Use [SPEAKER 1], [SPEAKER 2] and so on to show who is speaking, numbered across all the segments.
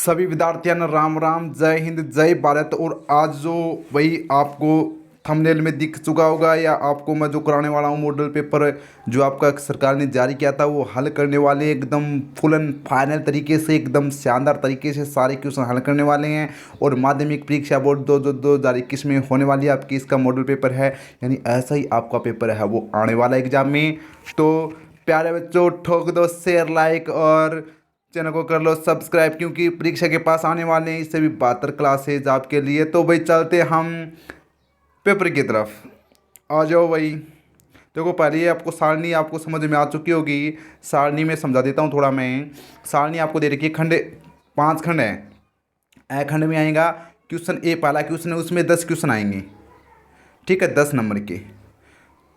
[SPEAKER 1] सभी विद्यार्थियों राम राम, जय हिंद, जय भारत। और आज जो वही आपको थंबनेल में दिख चुका होगा या आपको मैं जो कराने वाला हूँ मॉडल पेपर जो आपका सरकार ने जारी किया था वो हल करने वाले एकदम फुल एंड फाइनल तरीके से, एकदम शानदार तरीके से सारे क्वेश्चन हल करने वाले हैं। और माध्यमिक परीक्षा बोर्ड 2021 में होने वाली है आपकी इसका मॉडल पेपर है, यानी ऐसा ही आपका पेपर है वो आने वाला एग्जाम में। तो प्यारे बच्चों, ठोक दो शेयर, लाइक और चैनल को कर लो सब्सक्राइब, क्योंकि परीक्षा के पास आने वाले हैं इससे भी बेहतर क्लासेज आपके लिए। तो भाई चलते हम पेपर की तरफ। आ जाओ भाई। देखो पहले ये आपको सारणी आपको समझ में आ चुकी होगी। सारणी में समझा देता हूँ थोड़ा मैं। सारणी आपको दे रखी है, खंड 5 खंड है। ए खंड में आएगा क्वेश्चन ए, पहला क्वेश्चन है उसमें 10 क्वेश्चन आएंगे, ठीक है, 10 नंबर के।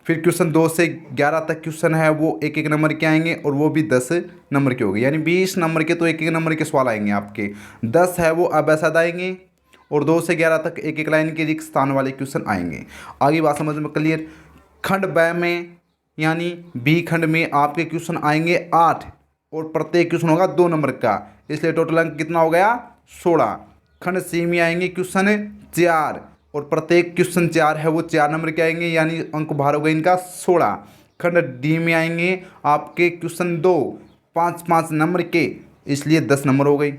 [SPEAKER 1] फिर क्वेश्चन 2 से 11 तक क्वेश्चन है वो एक एक नंबर के आएंगे और वो भी 10 नंबर के हो गए, यानी 20 नंबर के। तो एक एक नंबर के सवाल आएंगे आपके। 10 है वो अवैध आएंगे और 2 से 11 तक एक एक लाइन के रिक्त स्थान वाले क्वेश्चन आएंगे। आगे बात समझ में क्लियर। खंड ब में यानी बी खंड में आपके क्वेश्चन आएंगे 8 और प्रत्येक क्वेश्चन होगा 2 नंबर का, इसलिए टोटल अंक कितना हो गया 16। खंड सी में आएंगे क्वेश्चन 4 और प्रत्येक क्वेश्चन 4 है वो 4 नंबर के आएंगे, यानी अंक भार हो गए इनका 16। खंड डी में आएंगे आपके क्वेश्चन 2 5 नंबर के, इसलिए 10 नंबर हो गई।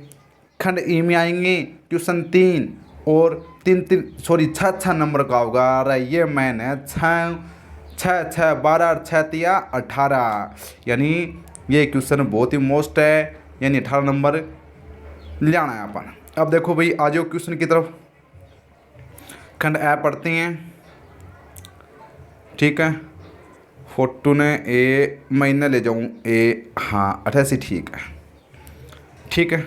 [SPEAKER 1] खंड ई में आएंगे क्वेश्चन 3 और 6 नंबर का होगा। अरे ये मैंने 6 12 6 तिया 18, यानी ये क्वेश्चन बहुत ही मोस्ट है, यानी 18 नंबर ले आना है अपन। अब देखो भाई आ जाओ क्वेश्चन की तरफ। खंड ए पढ़ते हैं, ठीक है। फोटो ने ए महीने ले जाऊँ ए, हाँ 88, ठीक है।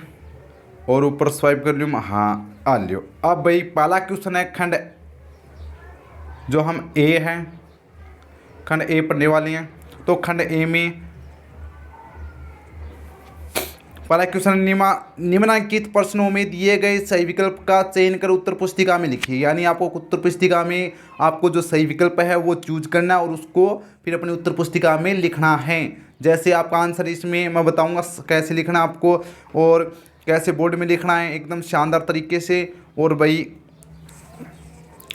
[SPEAKER 1] और ऊपर स्वाइप कर लूँ, हाँ आ लियो। अब भाई पहला क्वेश्चन है खंड जो हम ए हैं, खंड ए पढ़ने वाले हैं। तो खंड ए में पहला क्वेश्चन निम्नलिखित प्रश्नों में दिए गए सही विकल्प का चयन कर उत्तर पुस्तिका में लिखिए, यानी आपको उत्तर पुस्तिका में आपको जो सही विकल्प है वो चूज करना और उसको फिर अपनी उत्तर पुस्तिका में लिखना है। जैसे आपका आंसर इसमें मैं बताऊंगा कैसे लिखना आपको और कैसे बोर्ड में लिखना है एकदम शानदार तरीके से। और भाई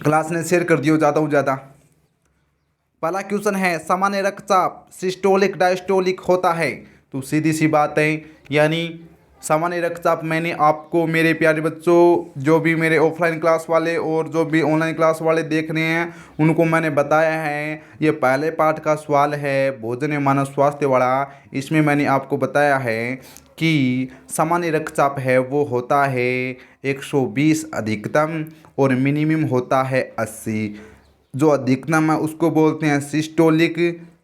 [SPEAKER 1] क्लास ने शेयर कर दियो ज़्यादा से ज़्यादा। पहला क्वेश्चन है सामान्य रक्तचाप सिस्टोलिक डायस्टोलिक होता है। तो सीधी सी बात है, यानी सामान्य रक्तचाप मैंने आपको मेरे प्यारे बच्चों जो भी मेरे ऑफलाइन क्लास वाले और जो भी ऑनलाइन क्लास वाले देख रहे हैं उनको मैंने बताया है। ये पहले पाठ का सवाल है भोजन एवं मानव स्वास्थ्य वाला। इसमें मैंने आपको बताया है कि सामान्य रक्तचाप है वो होता है 120 अधिकतम और मिनिमम होता है 80। जो अधिकतम है उसको बोलते हैं सिस्टोलिक,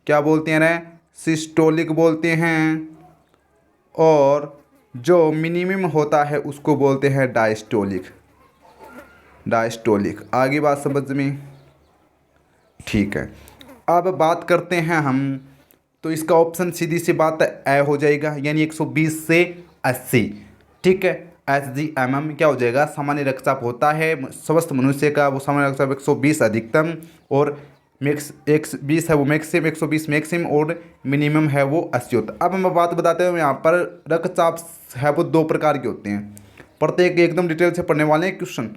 [SPEAKER 1] क्या बोलते हैं रे, सिस्टोलिक बोलते हैं। और जो मिनिमम होता है उसको बोलते हैं डायस्टोलिक। आगे बात समझ में, ठीक है। अब बात करते हैं हम, तो इसका ऑप्शन सीधी सी बात है ए हो जाएगा, यानी 120 से 80, ठीक है। SGMM क्या हो जाएगा, सामान्य रक्तचाप होता है स्वस्थ मनुष्य का वो सामान्य रक्तचाप 120 अधिकतम और मैक्स 120 है वो मैक्सिम, 120 मैक्सिम और मिनिमम है वो 80 होता। अब हम बात बताते हैं यहाँ पर रक्तचाप है वो 2 प्रकार के होते हैं, प्रत्येक एकदम डिटेल से पढ़ने वाले हैं क्वेश्चन,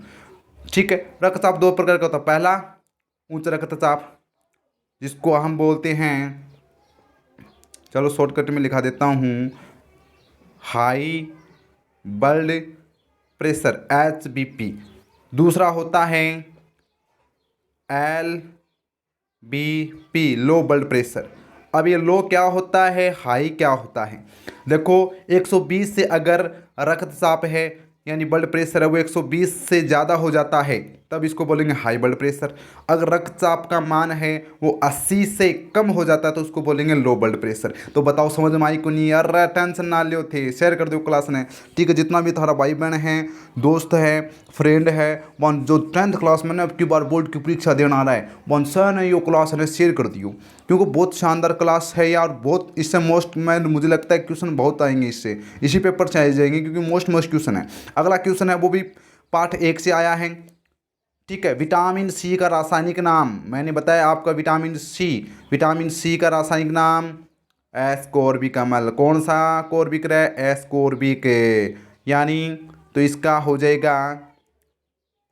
[SPEAKER 1] ठीक है। रक्तचाप 2 प्रकार का होता है। पहला उच्च रक्तचाप जिसको हम बोलते हैं, चलो शॉर्टकट में लिखा देता हूँ, हाई ब्लड प्रेशर HBP। दूसरा होता है LBP लो ब्लड प्रेशर। अब ये लो क्या होता है, हाई क्या होता है। देखो 120 से अगर रक्तचाप है यानी ब्लड प्रेशर है वो 120 से ज़्यादा हो जाता है तब इसको बोलेंगे हाई ब्लड प्रेशर। अगर रक्तचाप का मान है वो 80 से कम हो जाता है तो उसको बोलेंगे लो ब्लड प्रेशर। तो बताओ समझ में आई को नहीं यार, टेंशन ना लियो थे, शेयर कर दो क्लास ने, ठीक है। जितना भी तुम्हारा भाई बहन है, दोस्त है, फ्रेंड है, वन जो 10th क्लास में ना अब की बार बोर्ड की परीक्षा देने आ रहा है वन सर ने ये क्लास ने शेयर कर दियो, क्योंकि बहुत शानदार क्लास है यार। बहुत इससे मोस्ट में मुझे लगता है क्वेश्चन बहुत आएंगे इससे, इसी पेपर से आ जाएंगे क्योंकि मोस्ट क्वेश्चन है। अगला क्वेश्चन है वो भी पार्ट 1 से आया है, ठीक है। विटामिन सी का रासायनिक नाम मैंने बताया आपका, विटामिन सी का रासायनिक नाम एस्कोर्बिक अम्ल। कौन सा कोर्बिक रहा है, एस्कोर्बिक, यानी तो इसका हो जाएगा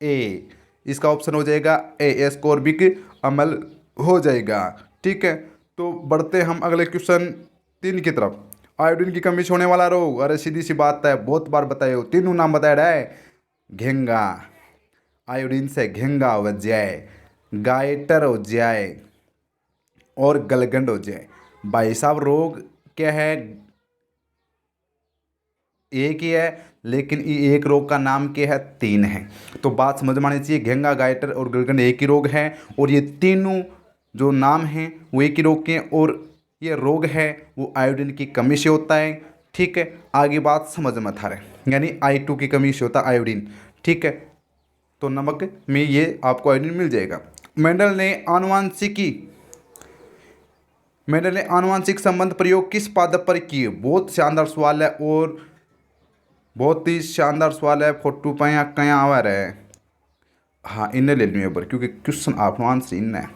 [SPEAKER 1] ए, इसका ऑप्शन हो जाएगा ए, एस्कोर्बिक अम्ल हो जाएगा। ठीक है, तो बढ़ते हम अगले क्वेश्चन 3 की तरफ। आयोडीन की कमी से होने वाला रोग, अरे सीधी सी बात है, बहुत बार बताए हो, तीनों नाम बताया रहा है। घेंगा, आयोडीन से घेंगा हो जाए, गायटर हो जाए और गलगंड हो जाए। भाई साहब रोग क्या है, एक ही है, लेकिन ये एक रोग का नाम क्या है, 3 है। तो बात समझ में आनी चाहिए, घेंगा, गायटर और गलगंड एक ही रोग है और ये तीनों जो नाम हैं वो एक ही रोग के हैं और ये रोग है वो आयोडीन की कमी से होता है। ठीक है, आगे बात समझ में आ रहा है, यानी I2 की कमी से होता है आयोडीन। ठीक है, तो नमक में ये आपको आयोडीन मिल जाएगा। मेंडल ने आनुवंशिक संबंध प्रयोग किस पादप पर किए? बहुत शानदार सवाल है और बहुत ही शानदार सवाल है। फोटो पाया कया आवा रहे, हाँ इन्हें ले लूँ एक बार क्योंकि क्वेश्चन आनुवांश से इन्हें।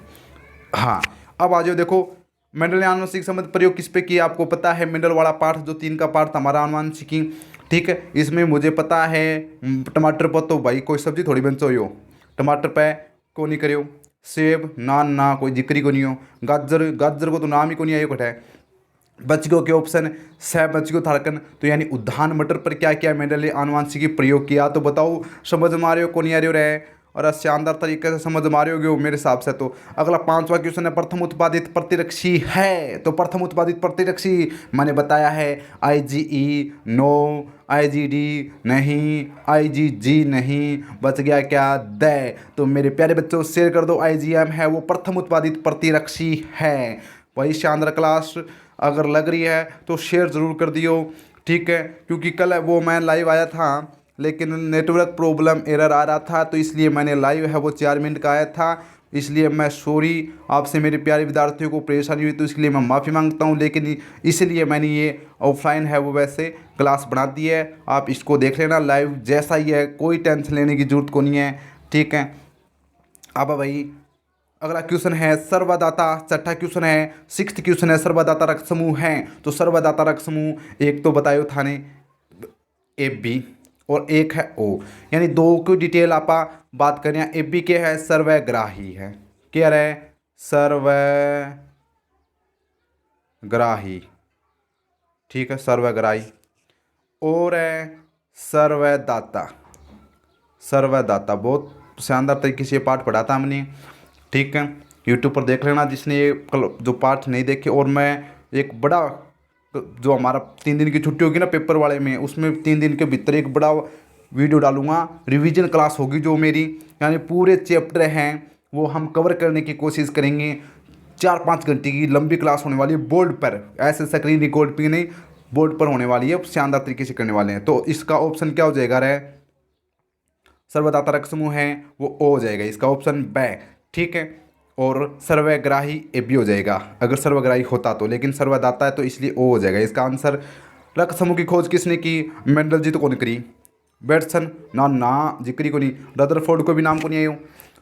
[SPEAKER 1] हाँ अब आ जाओ, देखो मेंडल ने आनुवंशिक संबंध प्रयोग किस पे किया? आपको पता है मेंडल वाला पार्ट जो 3 का पार्ट था हमारा आनुवंशिकी। ठीक है, इसमें मुझे पता है टमाटर पर तो भाई कोई सब्जी थोड़ी बन हो, टमाटर पे को नहीं करियो, सेब ना कोई जिक्र को नहीं हो, गाजर को तो नाम ही को नहीं आयो कटा। बच गयो के ऑप्शन सह बच गयो थारकन, तो यानी उद्यान मटर पर क्या किया मेंडल ने आनुवंशिकी प्रयोग किया? तो बताओ समझ में आ रहे हो को नहीं आ रहे हो रहे, और शानदार तरीके से समझ में आ रहे हो मेरे हिसाब से। तो अगला 5वां क्वेश्चन है, प्रथम उत्पादित प्रतिरक्षी है। तो प्रथम उत्पादित प्रतिरक्षी मैंने बताया है IgE नो, IgD नहीं, IgG नहीं, बच गया क्या द। तो मेरे प्यारे बच्चों शेयर कर दो, IgM है वो प्रथम उत्पादित प्रतिरक्षी है। वही शानदार क्लास अगर लग रही है तो शेयर ज़रूर कर दियो। ठीक है, क्योंकि कल वो मैं लाइव आया था लेकिन नेटवर्क प्रॉब्लम एरर आ रहा था, तो इसलिए मैंने लाइव है वो 4 मिनट का आया था, इसलिए मैं सॉरी आपसे मेरे प्यारे विद्यार्थियों को परेशानी हुई तो इसलिए मैं माफ़ी मांगता हूँ। लेकिन इसलिए मैंने ये ऑफलाइन है वो वैसे क्लास बना दी है, आप इसको देख लेना लाइव जैसा ही है, कोई टेंशन लेने की ज़रूरत को नहीं है। ठीक है, अब भाई अगला क्वेश्चन है सर्वदाता, 6ठा क्वेश्चन है, 6th क्वेश्चन है सर्वदाता रक्त समूह है। तो सर्वदाता रक्त समूह एक तो बतायो थाने AB और एक है O, यानी 2 की डिटेल आप बात करें। AB के है सर्वग्राही है, क्या रहे सर्वग्राही। ठीक है, सर्वग्राही और है सर्वदाता। सर्वदाता बहुत शानदार तरीके से ये पाठ पढ़ा था हमने। ठीक है, यूट्यूब पर देख लेना जिसने ये जो पाठ नहीं देखे। और मैं एक बड़ा जो हमारा 3 दिन की छुट्टी होगी ना पेपर वाले में, उसमें 3 दिन के भीतर एक बड़ा वीडियो डालूंगा, रिवीजन क्लास होगी जो मेरी, यानी पूरे चैप्टर हैं वो हम कवर करने की कोशिश करेंगे। 4-5 घंटे की लंबी क्लास होने वाली है, बोर्ड पर, ऐसे स्क्रीन रिकॉर्ड पे नहीं, बोर्ड पर होने वाली है, शानदार तरीके से करने वाले हैं। तो इसका ऑप्शन क्या हो जाएगा रे, सर्वदाता रक्त समूह है वो O हो जाएगा, इसका ऑप्शन ब। ठीक है, और सर्वग्राही AB हो जाएगा अगर सर्वग्राही होता तो, लेकिन सर्वदाता है तो इसलिए O हो जाएगा इसका आंसर। रक्त समूह की खोज किसने की? मेंडल जी तो कौन करी, बेटसन ना जिक्री को नहीं, रदरफोर्ड को भी नाम को नहीं आयो।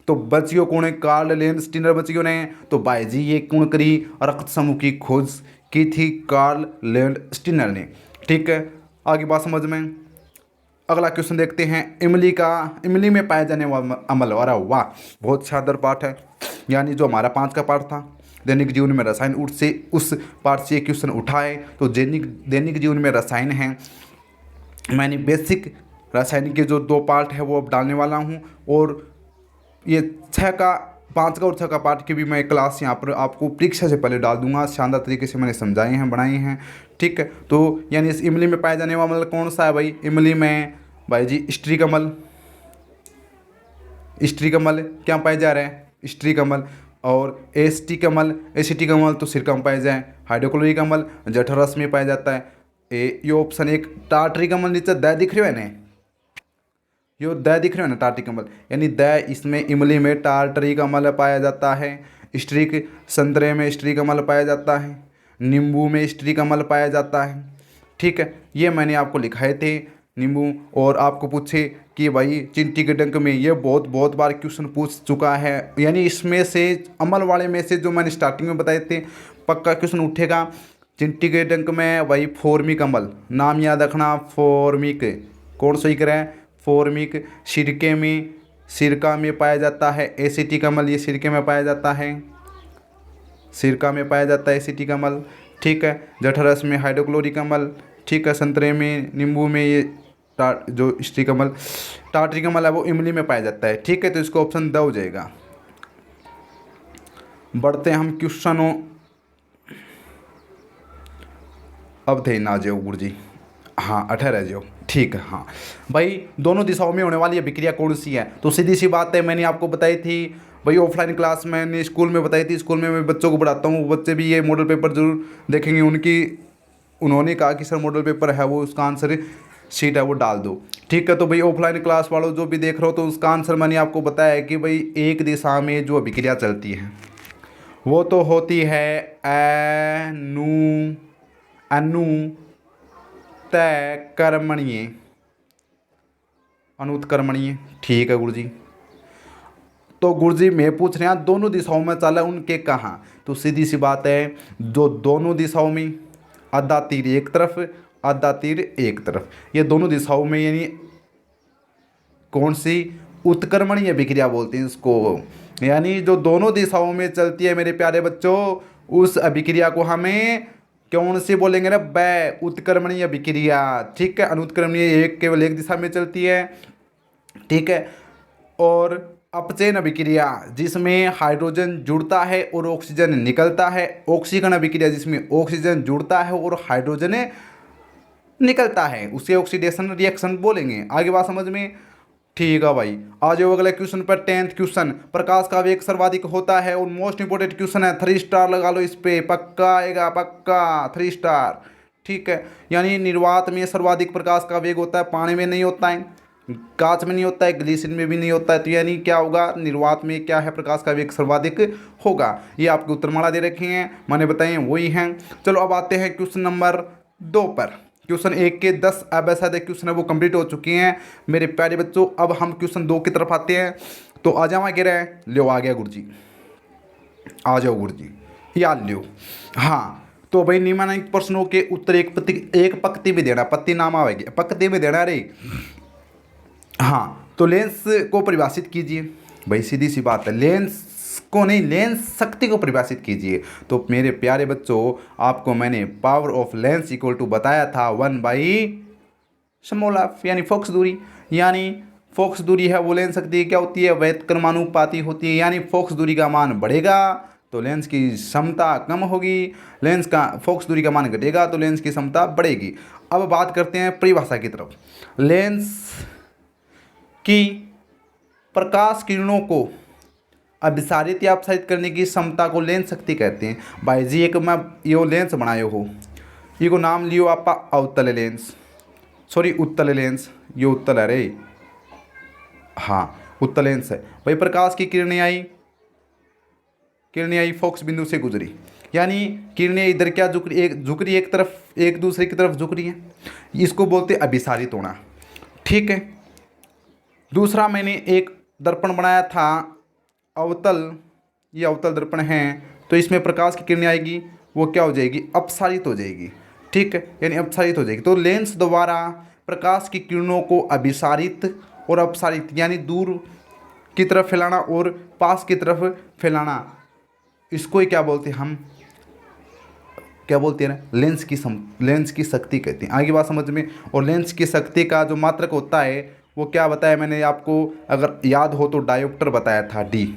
[SPEAKER 1] तो बचियो कौन है? कार्ल लैंडस्टीनर बचियो ने। तो भाई जी ये कौन करी रक्त समूह की खोज की थी? कार्ल लैंडस्टीनर ने। ठीक है, आगे बात समझ में। अगला क्वेश्चन देखते हैं, इमली में पाया जाने वाला अम्ल। अरे वाह, बहुत शानदार पाठ है, यानी जो हमारा 5 का पाठ था दैनिक जीवन में रसायन उस पाठ से क्वेश्चन उठा है। तो दैनिक जीवन में रसायन है, मैंने बेसिक रासायनिक के जो 2 पार्ट है वो अब डालने वाला हूँ, और ये 5 का और 6 का पार्ट की भी मैं क्लास यहाँ पर आपको परीक्षा से पहले डाल दूंगा, शानदार तरीके से मैंने समझाए हैं, बनाए हैं। ठीक है, तो यानी इस इमली में पाया जाने वाला मतलब कौन सा है भाई? इमली में भाई जी स्ट्रिक अम्ल क्या पाए जा रहे हैं? स्ट्रिक अम्ल। और एसिटिक अम्ल तो सिरका में पाए जाए। हाइड्रोक्लोरिक अम्ल जठरस में पाया जाता है। ये ऑप्शन एक। टार्टरिक अम्ल नीचे द दिख रहे हो ना, यो द दिख रहे हो ना, टार्टरिक अम्ल, यानी द इसमें इमली में टार्टरिक अम्ल पाया जाता है। स्ट्रिक संतरे में स्ट्रिक अम्ल पाया जाता है, नींबू में स्ट्रिक अम्ल पाया जाता है। ठीक है, ये मैंने आपको लिखाए थे नींबू। और आपको पूछे कि भाई चिंटी के डंक में, ये बहुत बार क्वेश्चन पूछ चुका है, यानी इसमें से अमल वाले में से जो मैंने स्टार्टिंग में बताए थे पक्का क्वेश्चन उठेगा। चिंटी के डंक में भाई फॉर्मिक अम्ल, नाम याद रखना, फॉर्मिक कौन सही करें? फॉर्मिक, सिरके में, सिरका में पाया जाता है एसिटिक अम्ल, ये सिरके में पाया जाता है, सिरका में पाया जाता है एसिटिक अम्ल। ठीक है, जठरस में हाइड्रोक्लोरिक अम्ल। ठीक है, संतरे में, नींबू में ये जो स्टिक अम्ल, टार्ट्रिक अम्ल है वो इमली में पाया जाता है। ठीक है, तो इसको ऑप्शन द हो जाएगा। बढ़ते हैं हम क्वेश्चनों, अब थे ना जाओ गुरु जी, हाँ 18 जाओ। ठीक है, हाँ भाई, दोनों दिशाओं में होने वाली अभिक्रिया कौन सी है? तो सीधी सी बात है, मैंने आपको बताई थी भाई, ऑफलाइन क्लास मैंने स्कूल में बताई थी। स्कूल में मैं बच्चों को पढ़ाता हूँ, बच्चे भी ये मॉडल पेपर जरूर देखेंगे। उन्होंने कहा कि सर मॉडल पेपर है वो, उसका आंसर शीट है वो डाल दो। ठीक है, तो भाई ऑफलाइन क्लास वालों जो भी देख रहे हो, तो उसका आंसर मैंने आपको बताया है कि भाई एक दिशा में जो अभिक्रिया चलती है वो तो होती है अनुत्कर्मणीय, अनुत्कर्मणीय। ठीक है गुरुजी, तो गुरुजी मैं पूछ रहे हैं दोनों दिशाओं में चला उनके कहाँ? तो सीधी सी बात है, जो दोनों दिशाओं में, आधा तीर एक तरफ, आधा तीर एक तरफ, ये दोनों दिशाओं में, यानी कौन सी? उत्कर्मणीय अभिक्रिया बोलते हैं इसको। यानी जो दोनों दिशाओं में चलती है मेरे प्यारे बच्चों, उस अभिक्रिया को हमें कौन सी बोलेंगे ना? उत्कर्मणीय अभिक्रिया। ठीक है, अनुत्कर्मणीय एक केवल एक दिशा में चलती है। ठीक है, और अपचयन अभिक्रिया जिसमें हाइड्रोजन जुड़ता है और ऑक्सीजन निकलता है। ऑक्सीकरण अभिक्रिया जिसमें ऑक्सीजन जुड़ता है और हाइड्रोजन निकलता है, उसे ऑक्सीडेशन रिएक्शन बोलेंगे। आगे बात समझ में? ठीक है भाई, आ जाओ अगले क्वेश्चन पर। 10th क्वेश्चन, प्रकाश का वेग सर्वाधिक होता है और मोस्ट इंपोर्टेंट क्वेश्चन है, 3 स्टार लगा लो इस पे, पक्का आएगा, पक्का 3 स्टार। ठीक है, यानी निर्वात में सर्वाधिक प्रकाश का वेग होता है, पानी में नहीं होता है, कांच में नहीं होता है, ग्लिसरीन में भी नहीं होता है। तो यानी क्या होगा? निर्वात में क्या है? प्रकाश का वेग सर्वाधिक होगा। ये आपके उत्तरमाला दे रखे हैं, मैंने बताए वही हैं। चलो अब आते हैं क्वेश्चन नंबर 2 पर। क्वेश्चन 1 के 10 अवैध क्वेश्चन है वो कंप्लीट हो चुके हैं मेरे प्यारे बच्चों। अब हम क्वेश्चन 2 की तरफ आते हैं। तो आ जावा कह रहे हैं, लो आ गया गुरुजी, आ जाओ गुरुजी, याद लियो। हाँ, तो भाई निम्नलिखित प्रश्नों के उत्तर एक पंक्ति में देना, पत्ती नाम आएगी, पंक्ति में देना रे। हाँ, तो लेंस को परिभाषित कीजिए। भाई सीधी सी बात है, लेंस को नहीं, लेंस शक्ति को परिभाषित कीजिए। तो मेरे प्यारे बच्चों, आपको मैंने power of lens equal to बताया था 1/स्मॉल ऑफ, यानी फोकस दूरी। यानी फोकस दूरी है वो लेंस शक्ति क्या होती है? व्युत्क्रमानुपाती होती है। यानी फोकस दूरी का मान बढ़ेगा तो लेंस की क्षमता कम होगी, लेंस का फोकस दूरी का मान घटेगा तो लेंस की क्षमता बढ़ेगी। अब बात करते हैं परिभाषा की तरफ। लेंस की प्रकाश किरणों को अभिसारित या अपसारित करने की क्षमता को लेंस शक्ति कहते हैं। भाई जी एक मैं यो लेंस बनायो हो, ये को नाम लियो आप अवतल लेंस, सॉरी उत्तल लेंस, ये उत्तल है रे, हाँ उत्तल लेंस है। भाई प्रकाश की किरणें आई फोकस बिंदु से गुजरी, यानी किरणें इधर क्या झुक रही एक तरफ, एक दूसरे की तरफ झुक रही है, इसको बोलते अभिसारित होना। ठीक है, दूसरा मैंने एक दर्पण बनाया था अवतल, ये अवतल दर्पण है, तो इसमें प्रकाश की किरणें आएगी वो क्या हो जाएगी? अपसारित हो जाएगी। ठीक है, यानी अपसारित हो जाएगी। तो लेंस द्वारा प्रकाश की किरणों को अभिसारित और अपसारित यानी दूर की तरफ फैलाना और पास की तरफ फैलाना, इसको ही क्या बोलते हैं? हम क्या बोलते हैं ना? लेंस की शक्ति कहते हैं। आगे बात समझ में? और लेंस की शक्ति का जो मात्रक होता है वो क्या बताया मैंने आपको, अगर याद हो तो डायोप्टर बताया था, डी।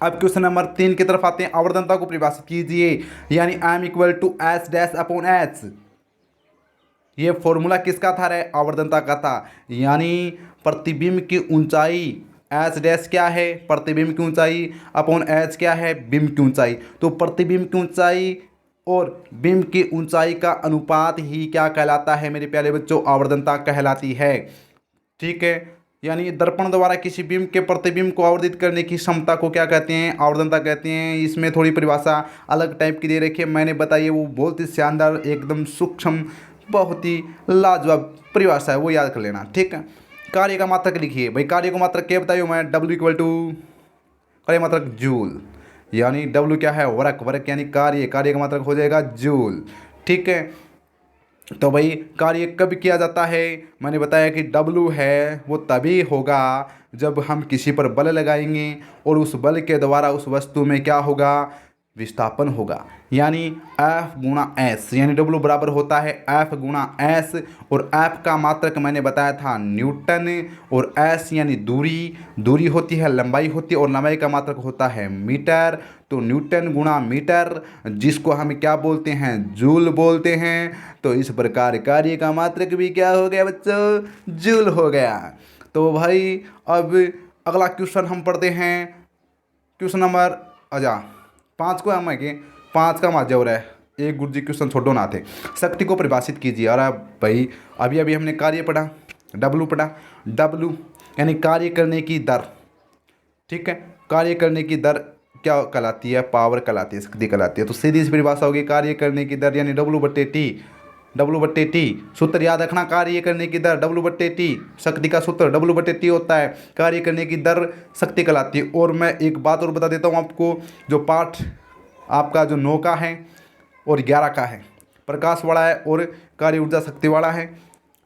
[SPEAKER 1] अब क्वेश्चन नंबर 3 की तरफ आते हैं। आवर्धनता को परिभाषित कीजिए, यानी M = S'/H। ये फॉर्मूला किसका था रे? आवर्धनता का था। यानी प्रतिबिंब की ऊंचाई S' क्या है? प्रतिबिंब की ऊंचाई अपॉन H क्या है? बिंब की ऊंचाई। तो प्रतिबिंब की ऊंचाई और बिंब की ऊंचाई का अनुपात ही क्या कहलाता है मेरे प्यारे बच्चों? आवर्धनता कहलाती है। ठीक है, यानी दर्पण द्वारा किसी बिंब के प्रतिबिंब को आवर्धित करने की क्षमता को क्या कहते हैं? आवर्धनता कहते हैं। इसमें थोड़ी परिभाषा अलग टाइप की दे रखी है, मैंने बताई है, वो बहुत ही शानदार, एकदम सूक्ष्म, बहुत ही लाजवाब परिभाषा है, वो याद कर लेना। ठीक है, कार्य का मात्रक लिखिए। भाई कार्य का मात्रक क्या बताइए मैं? W = कार्य मात्रक जूल, यानी W क्या है? वर्क, यानी कार्य का मात्रक हो जाएगा जूल। ठीक है, तो भाई कार्य कब किया जाता है? मैंने बताया कि डब्लू है वो तभी होगा जब हम किसी पर बल लगाएंगे और उस बल के द्वारा उस वस्तु में क्या होगा? विस्थापन होगा। यानी F गुणा एस, यानी डब्लू बराबर होता है F गुणा एस। और F का मात्रक मैंने बताया था न्यूटन, और S यानी दूरी, दूरी होती है लंबाई होती है, और लंबाई का मात्रक होता है मीटर। तो न्यूटन गुणा मीटर, जिसको हम क्या बोलते हैं? जूल बोलते हैं। तो इस प्रकार कार्य का मात्रक भी क्या हो गया बच्चों? जूल हो गया। तो भाई अब अगला क्वेश्चन हम पढ़ते हैं। क्वेश्चन नंबर अच्छा 5 को हम के 5 का माध्यम है। एक गुरुजी क्वेश्चन छोड़ो ना थे। शक्ति को परिभाषित कीजिए। और अब भाई अभी अभी हमने कार्य पढ़ा, डब्लू पढ़ा। डब्लू यानी कार्य करने की दर। ठीक है, कार्य करने की दर क्या कहलाती है? पावर कहलाती है, शक्ति कहलाती है। तो सीधी सी परिभाषा होगी कार्य करने की दर यानी डब्लू बट्टे टी। डब्लू बट्टे टी सूत्र याद रखना, कार्य करने की दर डब्लू बट्टे टी। शक्ति का सूत्र डब्लू बट्टे टी होता है। कार्य करने की दर शक्ति कहलाती है। और मैं एक बात और बता देता हूँ आपको, जो पाठ आपका जो 9 का है और 11 का है, प्रकाश वाला है और कार्य ऊर्जा शक्ति वाला है,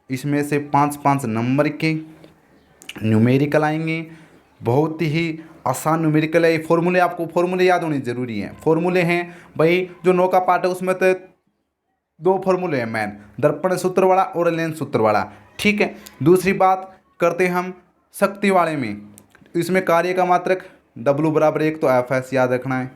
[SPEAKER 1] इसमें से 5-5 नंबर के न्यूमेरिकल आएंगे। बहुत ही आसान न्यूमेरिकल है। ये फॉर्मूले, आपको फॉर्मूले याद होने ज़रूरी हैं। फॉर्मूले हैं भाई, जो 9 का पार्ट है उसमें तो 2 फॉर्मूले हैं मेन, दर्पण सूत्र वाला और लेंस सूत्र वाला। ठीक है, दूसरी बात करते हैं हम शक्ति वाले में। इसमें कार्य का मात्रक W बराबर 1, तो Fs याद रखना है।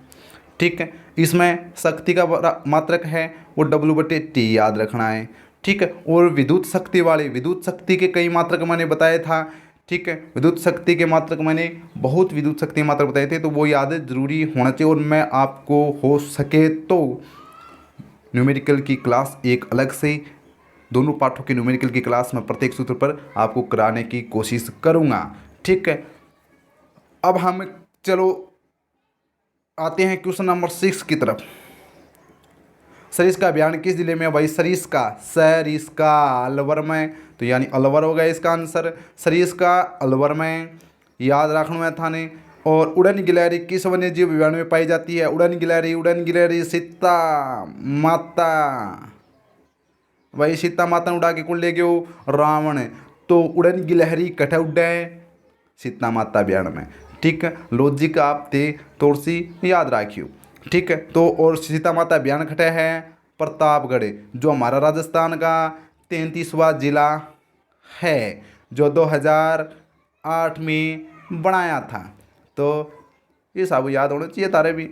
[SPEAKER 1] ठीक है, इसमें शक्ति का मात्रक है वो W बटे T याद रखना है। ठीक है, और विद्युत शक्ति वाले, विद्युत शक्ति के कई मात्रक मैंने बताया था। ठीक है, विद्युत शक्ति के मात्रक मैंने बहुत विद्युत शक्ति मात्रक बताए थे, तो वो याद जरूरी होना चाहिए। और मैं आपको हो सके तो न्यूमेरिकल की क्लास एक अलग से, दोनों पाठों की न्यूमेरिकल की क्लास में प्रत्येक सूत्र पर आपको कराने की कोशिश करूँगा। ठीक है, अब हम चलो आते हैं क्वेश्चन नंबर 6 की तरफ। सरिस का अभियान किस जिले में है भाई? सरिस का अलवर में, तो यानी अलवर हो गया इसका आंसर। सरिस का अलवर में याद रखना है थाने। और उड़न गिलहरी किस वन्य जीव अभयारण्य में पाई जाती है? उड़न गिलहरी सीता माता, भाई सीता माता उड़ा के कुल ले गयो रावण। तो उड़न गिलहरी कटे उड्डे सीता माता अभयारण्य में। ठीक है, लॉजिक आप थे थोड़ी सी याद रखियो। ठीक है, तो और सीता माता अभियान खटे है प्रतापगढ़, जो हमारा राजस्थान का 33वां जिला है, जो 2008 में बनाया था। तो ये सब याद होना चाहिए तारे भी।